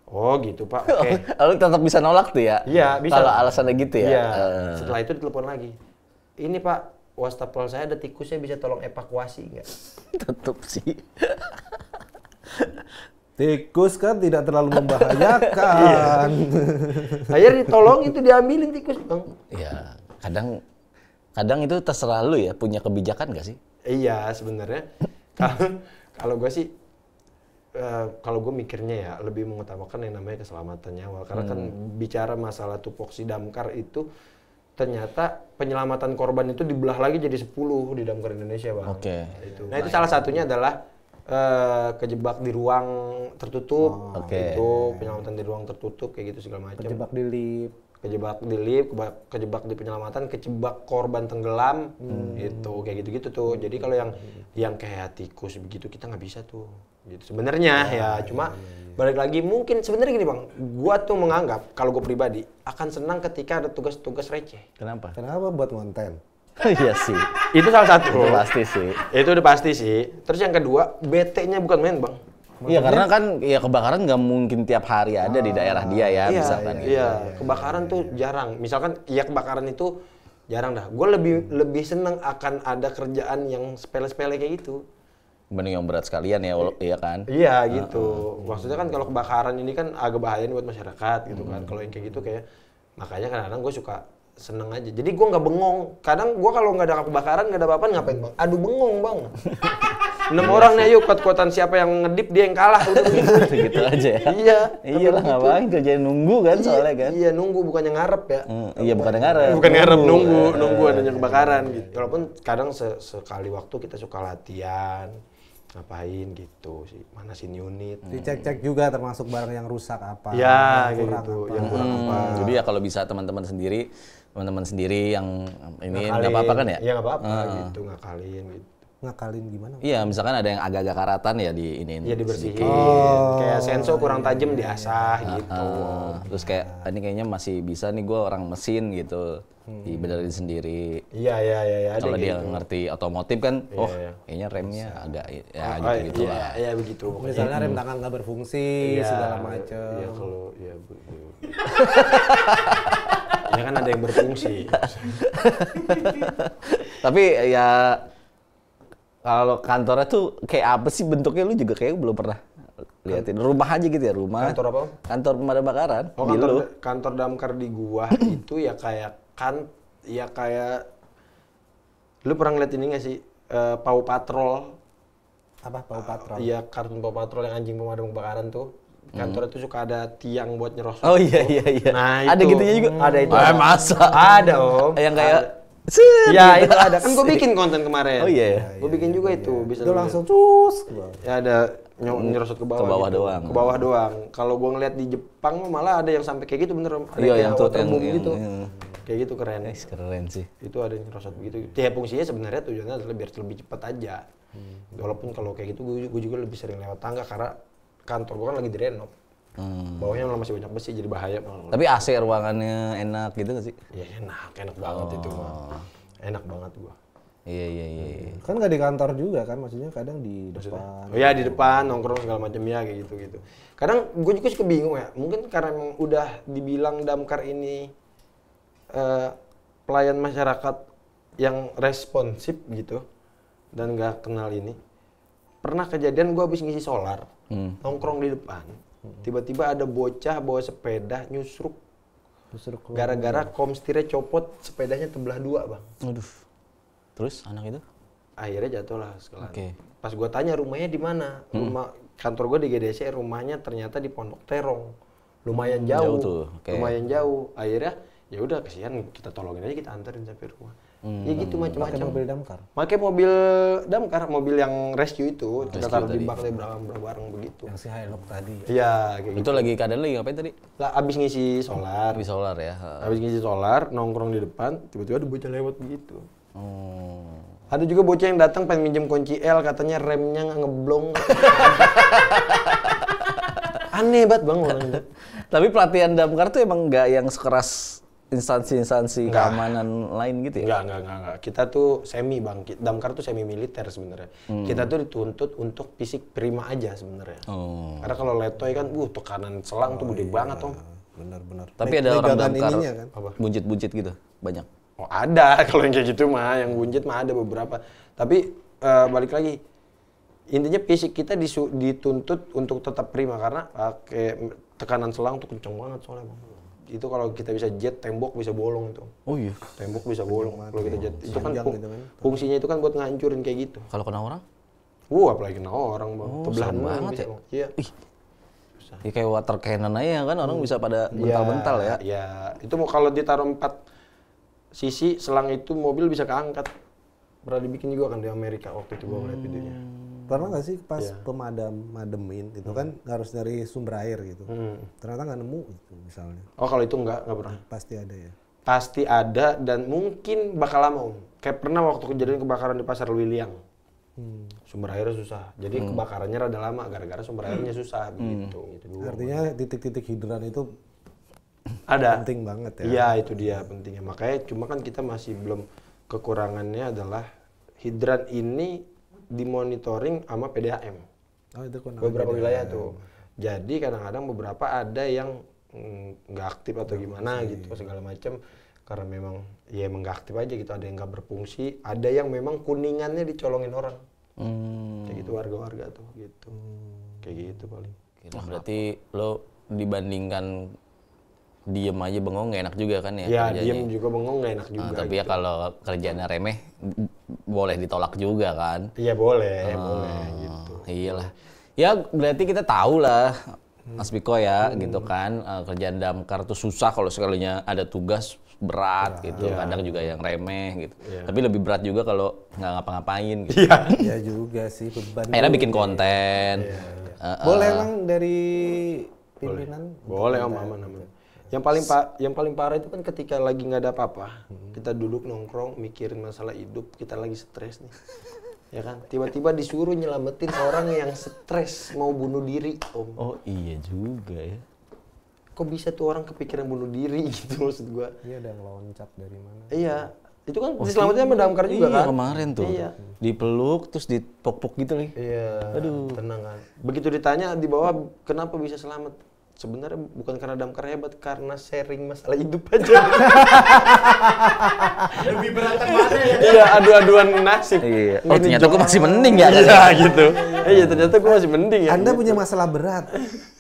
Speaker 5: Oh gitu pak. Oke.
Speaker 2: Lalu tetap bisa nolak tuh ya?
Speaker 5: Iya bisa.
Speaker 2: Kalau alasannya gitu ya?
Speaker 5: Iya. Setelah itu ditelepon lagi. Ini Pak, wastafel saya ada tikusnya, bisa tolong evakuasi nggak?
Speaker 2: Tetep sih.
Speaker 4: Tikus kan tidak terlalu membahayakan.
Speaker 5: Akhirnya ditolong itu diambilin tikus bang.
Speaker 2: Ya, kadang itu terserah lu ya, punya kebijakan nggak sih?
Speaker 5: Iya sebenarnya. Kalau gue sih, kalau gue mikirnya ya lebih mengutamakan yang namanya keselamatan nyawa. Karena kan bicara masalah tupoksi damkar itu, ternyata penyelamatan korban itu dibelah lagi jadi 10 di Damkar Indonesia bang.
Speaker 2: Oke.
Speaker 5: Nah itu salah satunya adalah kejebak di ruang tertutup. Itu penyelamatan di ruang tertutup kayak gitu segala macam.
Speaker 4: Kejebak di lift.
Speaker 5: Kejebak di penyelamatan, kejebak korban tenggelam, gitu kayak gitu-gitu tuh. Jadi kalau yang kayak tikus begitu kita nggak bisa tuh. Gitu sebenarnya ya, cuma balik lagi mungkin sebenarnya gini bang, gua tuh menganggap kalau gue pribadi akan senang ketika ada tugas-tugas receh.
Speaker 2: Kenapa?
Speaker 4: Kenapa buat konten?
Speaker 2: Iya sih.
Speaker 5: Itu salah satu.
Speaker 2: Itu pasti sih.
Speaker 5: Itu udah pasti sih. Terus yang kedua, BT-nya bukan main bang.
Speaker 2: Iya karena kan ya kebakaran nggak mungkin tiap hari ada di daerah dia ya, misalkan.
Speaker 5: Iya, kebakaran tuh jarang. Misalkan ya kebakaran itu jarang dah. Gue lebih seneng akan ada kerjaan yang sepele-sepele kayak gitu.
Speaker 2: Mending yang berat sekalian ya, iya kan?
Speaker 5: Iya gitu. Maksudnya kan kalau kebakaran ini kan agak bahaya nih buat masyarakat gitu kan. Kalau yang kayak gitu kayak makanya kadang-kadang gue suka seneng aja. Jadi gue nggak bengong. Kadang gue kalau nggak ada kebakaran nggak ada apa-apa ngapain bang? Adu bengong bang. 6 orang nih yuk kuat-kuatan siapa yang ngedip dia yang kalah udah begitu.
Speaker 2: Gitu aja ya.
Speaker 5: Iya.
Speaker 2: Iyalah ngapain kerjain nunggu kan soalnya kan.
Speaker 5: Iya nunggu bukannya ngarep ya.
Speaker 2: Iya bukannya ngarep.
Speaker 5: Bukan ngarep nunggu adanya kebakaran gitu. Walaupun kadang sekali waktu kita suka latihan ngapain gitu sih, manasin unit.
Speaker 4: Dicek-cek juga termasuk barang yang rusak apa.
Speaker 5: Ya
Speaker 4: yang
Speaker 5: kayak
Speaker 4: kurang
Speaker 5: gitu,
Speaker 4: apa.
Speaker 5: yang kurang apa.
Speaker 2: Jadi ya kalau bisa teman-teman sendiri yang ini nggak apa-apa kan ya?
Speaker 5: Iya nggak apa-apa gitu, ngakalin gitu.
Speaker 4: Ngakalin gimana?
Speaker 2: Iya, misalkan ada yang agak-agak karatan ya di ini.
Speaker 5: Iya dibersihin. Kayak sensor kurang tajam diasah gitu.
Speaker 2: Terus kayak ini kayaknya masih bisa nih gue orang mesin gitu. Dibenerin sendiri.
Speaker 5: Iya.
Speaker 2: Kalau
Speaker 5: ada
Speaker 2: dia
Speaker 5: gitu.
Speaker 2: ngerti otomotif kan, kayaknya remnya agak ya gitu-gitu lah.
Speaker 5: Iya begitu.
Speaker 4: Misalnya rem tangan nggak berfungsi, segala macam.
Speaker 5: Iya kalau ya kan ada yang berfungsi.
Speaker 2: Tapi ya kalau kantornya tuh kayak apa sih bentuknya, lu juga kayak belum pernah liatin. Rumah aja gitu ya, rumah.
Speaker 5: Kantor apa?
Speaker 2: Kantor pemadam kebakaran.
Speaker 5: Oh kantor damkar di gua itu ya kayak lu pernah ngeliat ini nggak sih Pau Patrol?
Speaker 4: Apa Pau Patrol?
Speaker 5: Iya kartun Pau Patrol yang anjing pemadam kebakaran tuh. Kantor itu suka ada tiang buat nyerosot.
Speaker 2: Oh iya.
Speaker 5: Nah,
Speaker 2: ada
Speaker 5: itu.
Speaker 2: gitunya juga.
Speaker 5: Ada itu.
Speaker 2: Masa?
Speaker 5: Ada om.
Speaker 2: Yang kayak
Speaker 5: ya itu ada. Kan gua bikin konten kemarin.
Speaker 2: Oh iya.
Speaker 5: Gua bikin juga itu. Bisa
Speaker 4: Itu
Speaker 5: lu
Speaker 4: langsung
Speaker 5: lihat.
Speaker 4: cus.
Speaker 5: Ya ada nyerosot ke bawah.
Speaker 2: Ke bawah
Speaker 5: gitu.
Speaker 2: doang.
Speaker 5: Ke bawah doang. Kalau gua ngeliat di Jepang malah ada yang sampai kayak gitu bener. Ada
Speaker 2: Iya,
Speaker 5: kayak
Speaker 2: yang tuh,
Speaker 5: waterboom
Speaker 2: yang-
Speaker 5: gitu.
Speaker 2: yang-
Speaker 5: Kayak gitu keren.
Speaker 2: Keren sih.
Speaker 5: Itu ada yang nyerosot begitu. Ya fungsinya sebenarnya tujuannya adalah biar lebih cepat aja. Walaupun kalau kayak gitu gue juga lebih sering lewat tangga karena kantor gue kan lagi direnov. Bawahnya malah masih banyak besi jadi bahaya.
Speaker 2: Tapi AC ruangannya enak gitu gak sih?
Speaker 5: Ya enak banget itu mah. Enak banget gua.
Speaker 2: Iya.
Speaker 4: Kan nggak di kantor juga kan, maksudnya kadang di depan.
Speaker 5: Oh ya di depan nongkrong segala macam ya kayak gitu. Kadang gue juga suka bingung ya. Mungkin karena emang udah dibilang damkar ini pelayan masyarakat yang responsif gitu dan nggak kenal ini. Pernah kejadian gue habis ngisi solar, nongkrong di depan. Tiba-tiba ada bocah bawa sepeda nyusruk
Speaker 4: Justru
Speaker 5: Gara-gara komstirnya copot, sepedanya terbelah 2 bang.
Speaker 2: Aduh. Terus anak itu?
Speaker 5: Akhirnya jatuh lah sekalian.
Speaker 2: Oke.
Speaker 5: Pas gua tanya rumahnya di mana, rumah kantor gua di GDC, rumahnya ternyata di Pondok Terong, lumayan jauh,
Speaker 2: Jauh tuh, oke.
Speaker 5: lumayan jauh. Akhirnya ya udah kasihan, kita tolongin aja, kita anterin sampai rumah. Ya gitu
Speaker 4: pakai
Speaker 5: macam-macam.
Speaker 4: mobil damkar.
Speaker 5: Pakai mobil damkar, mobil yang rescue itu, kita taruh di
Speaker 2: tadi.
Speaker 5: bak berapa bareng begitu.
Speaker 4: Yang si Hilux tadi.
Speaker 5: Iya, kayak gitu.
Speaker 2: Itu lagi keadaan lagi ngapain tadi?
Speaker 5: Lah abis ngisi solar,
Speaker 2: Di solar ya.
Speaker 5: habis ngisi solar, nongkrong di depan, tiba-tiba ada bocah lewat begitu.
Speaker 2: Oh.
Speaker 5: Ada juga bocah yang datang pengen minjem kunci L, katanya remnya ngeblong. Aneh banget bang orang itu.
Speaker 2: Tapi pelatihan damkar tuh emang nggak yang sekeras instansi-instansi
Speaker 5: Nggak.
Speaker 2: keamanan lain gitu ya?
Speaker 5: Enggak. Kita tuh semi bang, damkar tuh semi militer sebenarnya. Kita tuh dituntut untuk fisik prima aja sebenarnya.
Speaker 2: Oh.
Speaker 5: Karena kalau letoy kan, tekanan selang tuh gede banget om.
Speaker 4: Benar-benar.
Speaker 2: Tapi ada orang
Speaker 4: Pegangan
Speaker 2: damkar
Speaker 4: ininya kan.
Speaker 2: buncit-buncit gitu, banyak.
Speaker 5: Oh ada, kalau yang kayak gitu mah, yang buncit mah ada beberapa. Tapi balik lagi, intinya fisik kita dituntut untuk tetap prima karena kayak tekanan selang tuh kenceng banget soalnya bang. Itu kalau kita bisa jet, tembok bisa bolong itu.
Speaker 2: Oh iya.
Speaker 5: Tembok bisa bolong kalau kita jet. Itu kan,
Speaker 4: Panjang gitu kan.
Speaker 5: fungsinya itu kan buat ngancurin kayak gitu.
Speaker 2: Kalau kena orang?
Speaker 5: Apalagi kena orang bang. Tebelahan
Speaker 2: serem banget
Speaker 5: bisa,
Speaker 2: ya.
Speaker 5: Bang. Iya.
Speaker 2: Ya kayak water cannon aja kan, orang bisa pada bental-bental ya.
Speaker 5: Iya. Itu mau kalau ditaruh 4 sisi selang itu mobil bisa keangkat. Pernah dibikin juga kan di Amerika waktu itu gua ngeliat videonya.
Speaker 4: Pernah nggak sih pas mademin itu kan harus dari sumber air gitu. Ternyata nggak nemu gitu misalnya.
Speaker 5: Oh kalau itu enggak pernah.
Speaker 4: Pasti ada ya.
Speaker 5: Pasti ada dan mungkin bakal lama om. Kayak pernah waktu kejadian kebakaran di Pasar Lewiliang. Sumber airnya susah. Jadi kebakarannya rada lama gara-gara sumber airnya susah gitu.
Speaker 4: Artinya titik-titik hidran itu
Speaker 5: Ada.
Speaker 4: penting banget ya.
Speaker 5: Iya itu dia pentingnya. Makanya cuma kan kita masih belum, kekurangannya adalah hidran ini dimonitoring sama PDAM.
Speaker 4: Oh itu kan
Speaker 5: Beberapa wilayah tuh. Jadi kadang-kadang beberapa ada yang nggak aktif atau gimana gitu segala macam karena memang ya emang nggak aktif aja gitu. Ada yang nggak berfungsi, ada yang memang kuningannya dicolongin orang. Kayak gitu warga-warga tuh gitu. Kayak gitu paling.
Speaker 2: Wah, berarti lo dibandingkan diem aja bengong nggak enak juga kan ya?
Speaker 5: Ya
Speaker 2: kerjanya?
Speaker 5: diem juga bengong nggak enak juga.
Speaker 2: Tapi ya kalau kerjaannya remeh boleh ditolak juga kan?
Speaker 5: Iya boleh gitu.
Speaker 2: Iyalah. Ya berarti kita tahu lah Mas Piko ya gitu kan, kerjaan damkar tuh susah kalau sekalinya ada tugas berat gitu, kadang juga yang remeh gitu. Tapi lebih berat juga kalau nggak ngapa-ngapain gitu.
Speaker 4: Ya juga sih beban.
Speaker 2: Akhirnya bikin konten.
Speaker 4: Boleh emang dari pimpinan?
Speaker 5: Boleh om, aman. Yang paling parah itu kan ketika lagi nggak ada apa-apa, kita duduk nongkrong mikirin masalah hidup, kita lagi stres nih, ya kan? Tiba-tiba disuruh nyelamatin orang yang stres mau bunuh diri, om.
Speaker 2: Oh iya juga ya.
Speaker 5: Kok bisa tuh orang kepikiran bunuh diri gitu maksud gua?
Speaker 4: Iya ada yang loncat dari mana?
Speaker 5: Iya, itu kan diselamatin sama damkar juga
Speaker 2: Iya,
Speaker 5: kan?
Speaker 2: kemarin tuh.
Speaker 5: Iya.
Speaker 2: Dipeluk terus dipok-pok gitu nih.
Speaker 5: Iya. Aduh. Tenang kan. Begitu ditanya di bawah kenapa bisa selamat? Sebenarnya bukan karena damkar hebat, karena sharing masalah hidup aja.
Speaker 1: Lebih beratan mana ya?
Speaker 5: Iya, adu-aduan nasib.
Speaker 2: Iya.
Speaker 5: Nggak
Speaker 2: Oh ternyata gue
Speaker 5: dijawab.
Speaker 2: masih mending ya.
Speaker 5: Iya gitu. Iya ternyata gue masih mending ya.
Speaker 4: Anda punya masalah berat.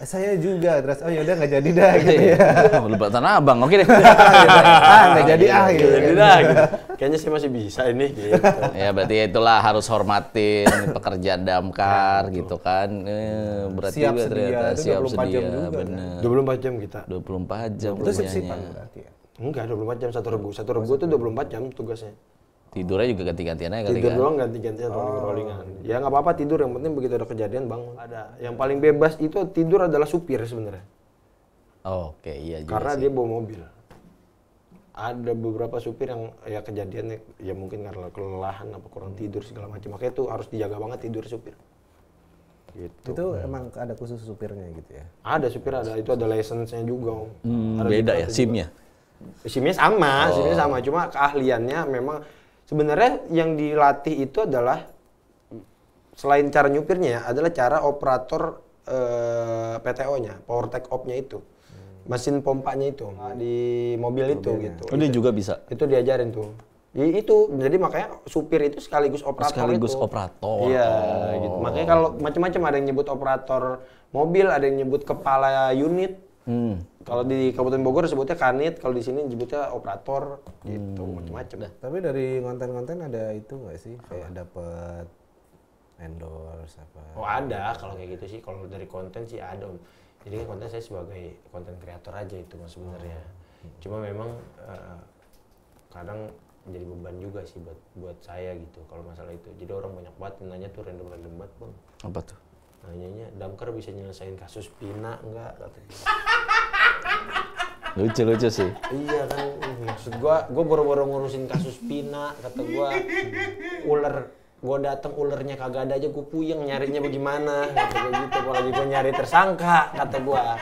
Speaker 4: Saya juga. Terus oh ya udah nggak jadi dah gitu ya.
Speaker 2: Oh, lu tanah abang, oke deh.
Speaker 4: Nggak jadi gitu.
Speaker 5: Jadi dah gitu. Kayaknya sih masih bisa ini gitu.
Speaker 2: Ya berarti itulah harus hormatin pekerjaan damkar gitu kan. Berarti
Speaker 4: Siap
Speaker 2: juga
Speaker 4: sedia,
Speaker 2: ternyata
Speaker 4: itu
Speaker 2: siap
Speaker 4: 24 jam
Speaker 2: sedia,
Speaker 4: juga, kan?
Speaker 2: bener.
Speaker 5: 24 jam kita.
Speaker 2: 24 jam
Speaker 4: Itu sip-sipan
Speaker 2: rumahnya.
Speaker 4: berarti ya.
Speaker 5: Enggak, 24 jam satu regu. Satu regu tuh 24 jam tugasnya.
Speaker 2: Tidurnya juga ganti-gantian aja kali
Speaker 5: Tidur
Speaker 2: kan.
Speaker 5: doang ganti-gantian rolling-rollingan. Ya nggak apa-apa tidur, yang penting begitu ada kejadian bangun. Ada. Yang paling bebas itu tidur adalah supir sebenarnya.
Speaker 2: Oke, iya juga
Speaker 5: Karena
Speaker 2: sih.
Speaker 5: dia bawa mobil. Ada beberapa supir yang ya kejadiannya ya mungkin karena kelelahan apa kurang tidur segala macam. Makanya itu harus dijaga banget tidur supir. Gitu.
Speaker 4: Itu emang ada khusus supirnya gitu ya.
Speaker 5: Ada supir ada, itu ada license-nya juga. Om. Ada
Speaker 2: Beda
Speaker 5: di
Speaker 2: ya
Speaker 5: juga.
Speaker 2: SIM-nya.
Speaker 5: SIM-nya sama, cuma keahliannya memang sebenarnya yang dilatih itu adalah selain cara nyupirnya ya, adalah cara operator PTO-nya, power take off-nya itu. Mesin pompanya itu di mobil itu gitu.
Speaker 2: Oh dia juga bisa.
Speaker 5: Itu diajarin tuh. Itu jadi makanya supir itu sekaligus operator
Speaker 2: Sekaligus
Speaker 5: itu.
Speaker 2: operator.
Speaker 5: Iya,
Speaker 2: Oh.
Speaker 5: gitu. Makanya kalau macam-macam ada yang nyebut operator mobil, ada yang nyebut kepala unit, Kalau di Kabupaten Bogor sebutnya kanit, kalau di sini sebutnya operator gitu, macam-macam dah.
Speaker 4: Tapi dari konten-konten ada itu nggak sih? Kayak dapet endorse apa?
Speaker 1: Oh ada, kalau kayak gitu sih, kalau dari konten sih ada Om. Jadi kan konten saya sebagai konten kreator aja itu mas sebenarnya. Cuma memang kadang jadi beban juga sih buat saya gitu kalau masalah itu. Jadi orang banyak banget yang nanya tuh random banget bang.
Speaker 2: Apa tuh?
Speaker 1: Nanyanya, Damkar bisa nyelesain kasus Pina enggak? Katanya.
Speaker 2: Lucu sih.
Speaker 1: Iya kan, maksud gua boro-boro ngurusin kasus Pina, kata gua gua datang ulernya kagak ada aja gua puyeng nyarinya bagaimana, kata gua gitu. Apalagi gua nyari tersangka, kata gua.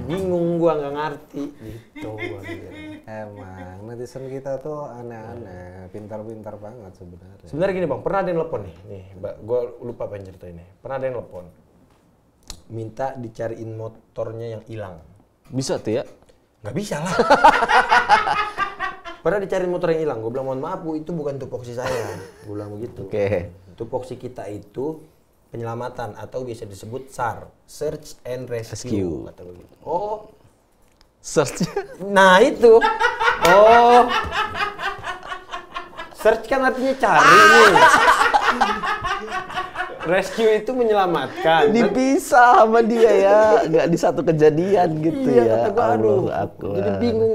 Speaker 1: Bingung gua nggak ngerti gitu gua.
Speaker 4: Emang netizen kita tuh aneh-aneh, pintar-pintar banget sebenarnya.
Speaker 1: Sebenarnya gini bang, pernah ada yang telepon nih, gue lupa pengen cerita ini. Pernah ada yang telepon, minta dicariin motornya yang hilang.
Speaker 2: Bisa tuh ya?
Speaker 1: Nggak bisa lah. Pernah dicariin motor yang hilang, gue bilang mohon maaf bu, itu bukan tupoksi saya. Gue bilang begitu.
Speaker 2: Oke.
Speaker 1: Tupoksi kita itu penyelamatan atau bisa disebut SAR, Search and Rescue. Kata begitu. Oh,
Speaker 2: Search.
Speaker 1: nah itu. Oh. Search kan artinya cari nih. Rescue itu menyelamatkan.
Speaker 2: Dipisah sama dia ya, nggak di satu kejadian gitu
Speaker 1: Iya,
Speaker 2: ya.
Speaker 1: kata gua, aduh.
Speaker 2: Akbar.
Speaker 1: Jadi bingung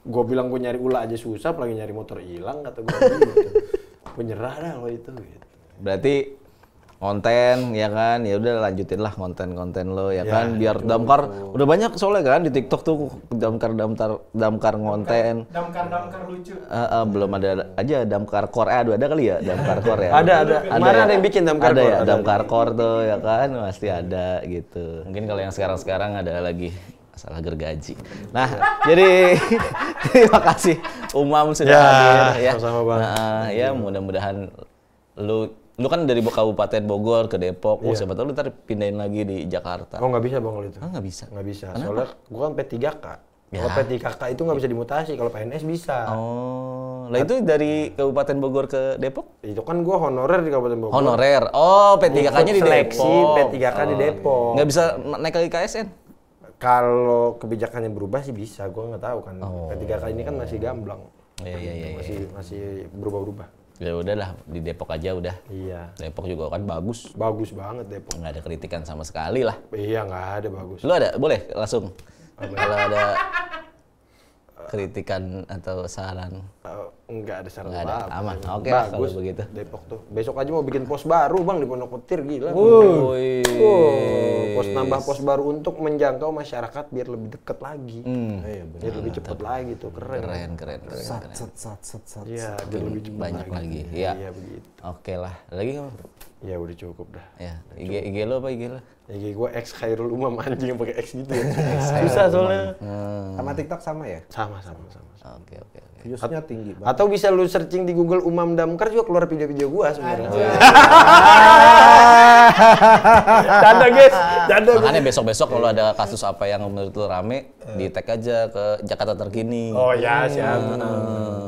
Speaker 1: gue bilang gue nyari ulah aja susah, apalagi nyari motor hilang, kata gue gitu. Penyerah dah lo itu gitu.
Speaker 2: Berarti konten ya kan, ya udah lanjutin lah konten-konten lo ya kan, biar Damkar udah banyak soalnya kan di TikTok tuh Damkar konten.
Speaker 6: Damkar lucu.
Speaker 2: Belum ada aja Damkar Core, aduh ada kali ya Damkar Core ya.
Speaker 1: Ada. Kemarin
Speaker 2: ya?
Speaker 1: ada yang bikin Damkar
Speaker 2: ada
Speaker 1: Core.
Speaker 2: ya
Speaker 1: Ada.
Speaker 2: Damkar Core tuh ya kan, pasti ada gitu. Mungkin kalau yang sekarang ada lagi masalah gergaji. Nah, jadi terima kasih Umam sudah hadir ya.
Speaker 1: Sama-sama, Bang.
Speaker 2: Nah, ya mudah-mudahan lu kan dari Kabupaten Bogor ke Depok, siapa tahu lu ntar pindahin lagi di Jakarta.
Speaker 1: Oh nggak bisa bang kalau itu.
Speaker 2: Ah, nggak bisa.
Speaker 1: Nggak bisa. Soalnya gue kan P3K.
Speaker 2: Ya.
Speaker 1: Kalau P3K itu nggak bisa dimutasi. Kalau PNS bisa.
Speaker 2: Oh, lah itu dari Kabupaten Bogor ke Depok?
Speaker 1: Itu kan gue honorer di Kabupaten Bogor.
Speaker 2: Honorer. Oh, P3K-nya di
Speaker 1: Seleksi
Speaker 2: Depok.
Speaker 1: P3K di Depok.
Speaker 2: Nggak bisa naik lagi KSN?
Speaker 1: Kalau kebijakannya berubah sih bisa. Gue nggak tahu kan. P3K ini kan masih gamblang.
Speaker 2: Iya.
Speaker 1: Masih berubah-ubah.
Speaker 2: Ya udahlah, di Depok aja udah.
Speaker 1: Iya.
Speaker 2: Depok juga kan bagus.
Speaker 1: Bagus banget Depok.
Speaker 2: Nggak ada kritikan sama sekali lah.
Speaker 1: Iya nggak ada bagus.
Speaker 2: Lu ada? Boleh langsung. Kalau ada kritikan atau saran.
Speaker 1: Enggak ada saran
Speaker 2: Nggak ada.
Speaker 1: apa-apa.
Speaker 2: Aman. Oke lah kalau
Speaker 1: Bagus
Speaker 2: begitu.
Speaker 1: Depok tuh. Besok aja mau bikin pos baru bang di Pondok Petir gila.
Speaker 2: Woi.
Speaker 1: Nambah pos baru untuk menjangkau masyarakat biar lebih dekat lagi.
Speaker 4: Iya benar.
Speaker 1: Biar lebih cepat lagi tuh keren.
Speaker 2: Keren.
Speaker 4: Sat.
Speaker 1: Iya, biar lebih cepat
Speaker 2: Banyak lagi. Iya.
Speaker 1: Iya begitu.
Speaker 2: Oke lah. Lagi nggak?
Speaker 1: Ya udah cukup dah.
Speaker 2: Ya. IG lo apa IG lo?
Speaker 1: Ya gue X Khairul Umam anjing yang pakai X gitu ya. Susah soalnya.
Speaker 4: Sama TikTok sama ya?
Speaker 1: Sama.
Speaker 2: Oke.
Speaker 4: Viewsnya tinggi banget.
Speaker 1: Atau bisa lu searching di Google Umam Damkar juga keluar video-video gua sebenarnya. Canda guys.
Speaker 2: Makanya besok-besok kalau ada kasus apa yang menurut lo rame, di tag aja ke Jakarta Terkini.
Speaker 1: Oh ya siap.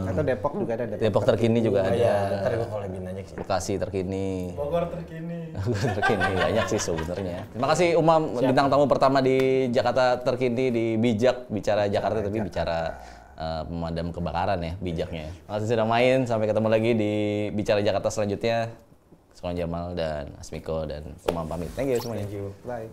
Speaker 4: Atau Depok juga ada.
Speaker 2: Depok Terkini juga ada.
Speaker 1: Iya, ntar gua kalau lebih nanya sih.
Speaker 2: Bekasi Terkini.
Speaker 6: Bogor terkini.
Speaker 2: Terkini banyak sih sebenarnya. Terima kasih Umam, bintang tamu pertama di Jakarta Terkini di Bijak, bicara Jakarta tapi bicara pemadam kebakaran ya, bijaknya. Terima kasih sudah main, sampai ketemu lagi di Bicara Jakarta selanjutnya. Sekolah Jamal dan Asmiko dan Umam pamit. Thank you semuanya.
Speaker 4: Bye.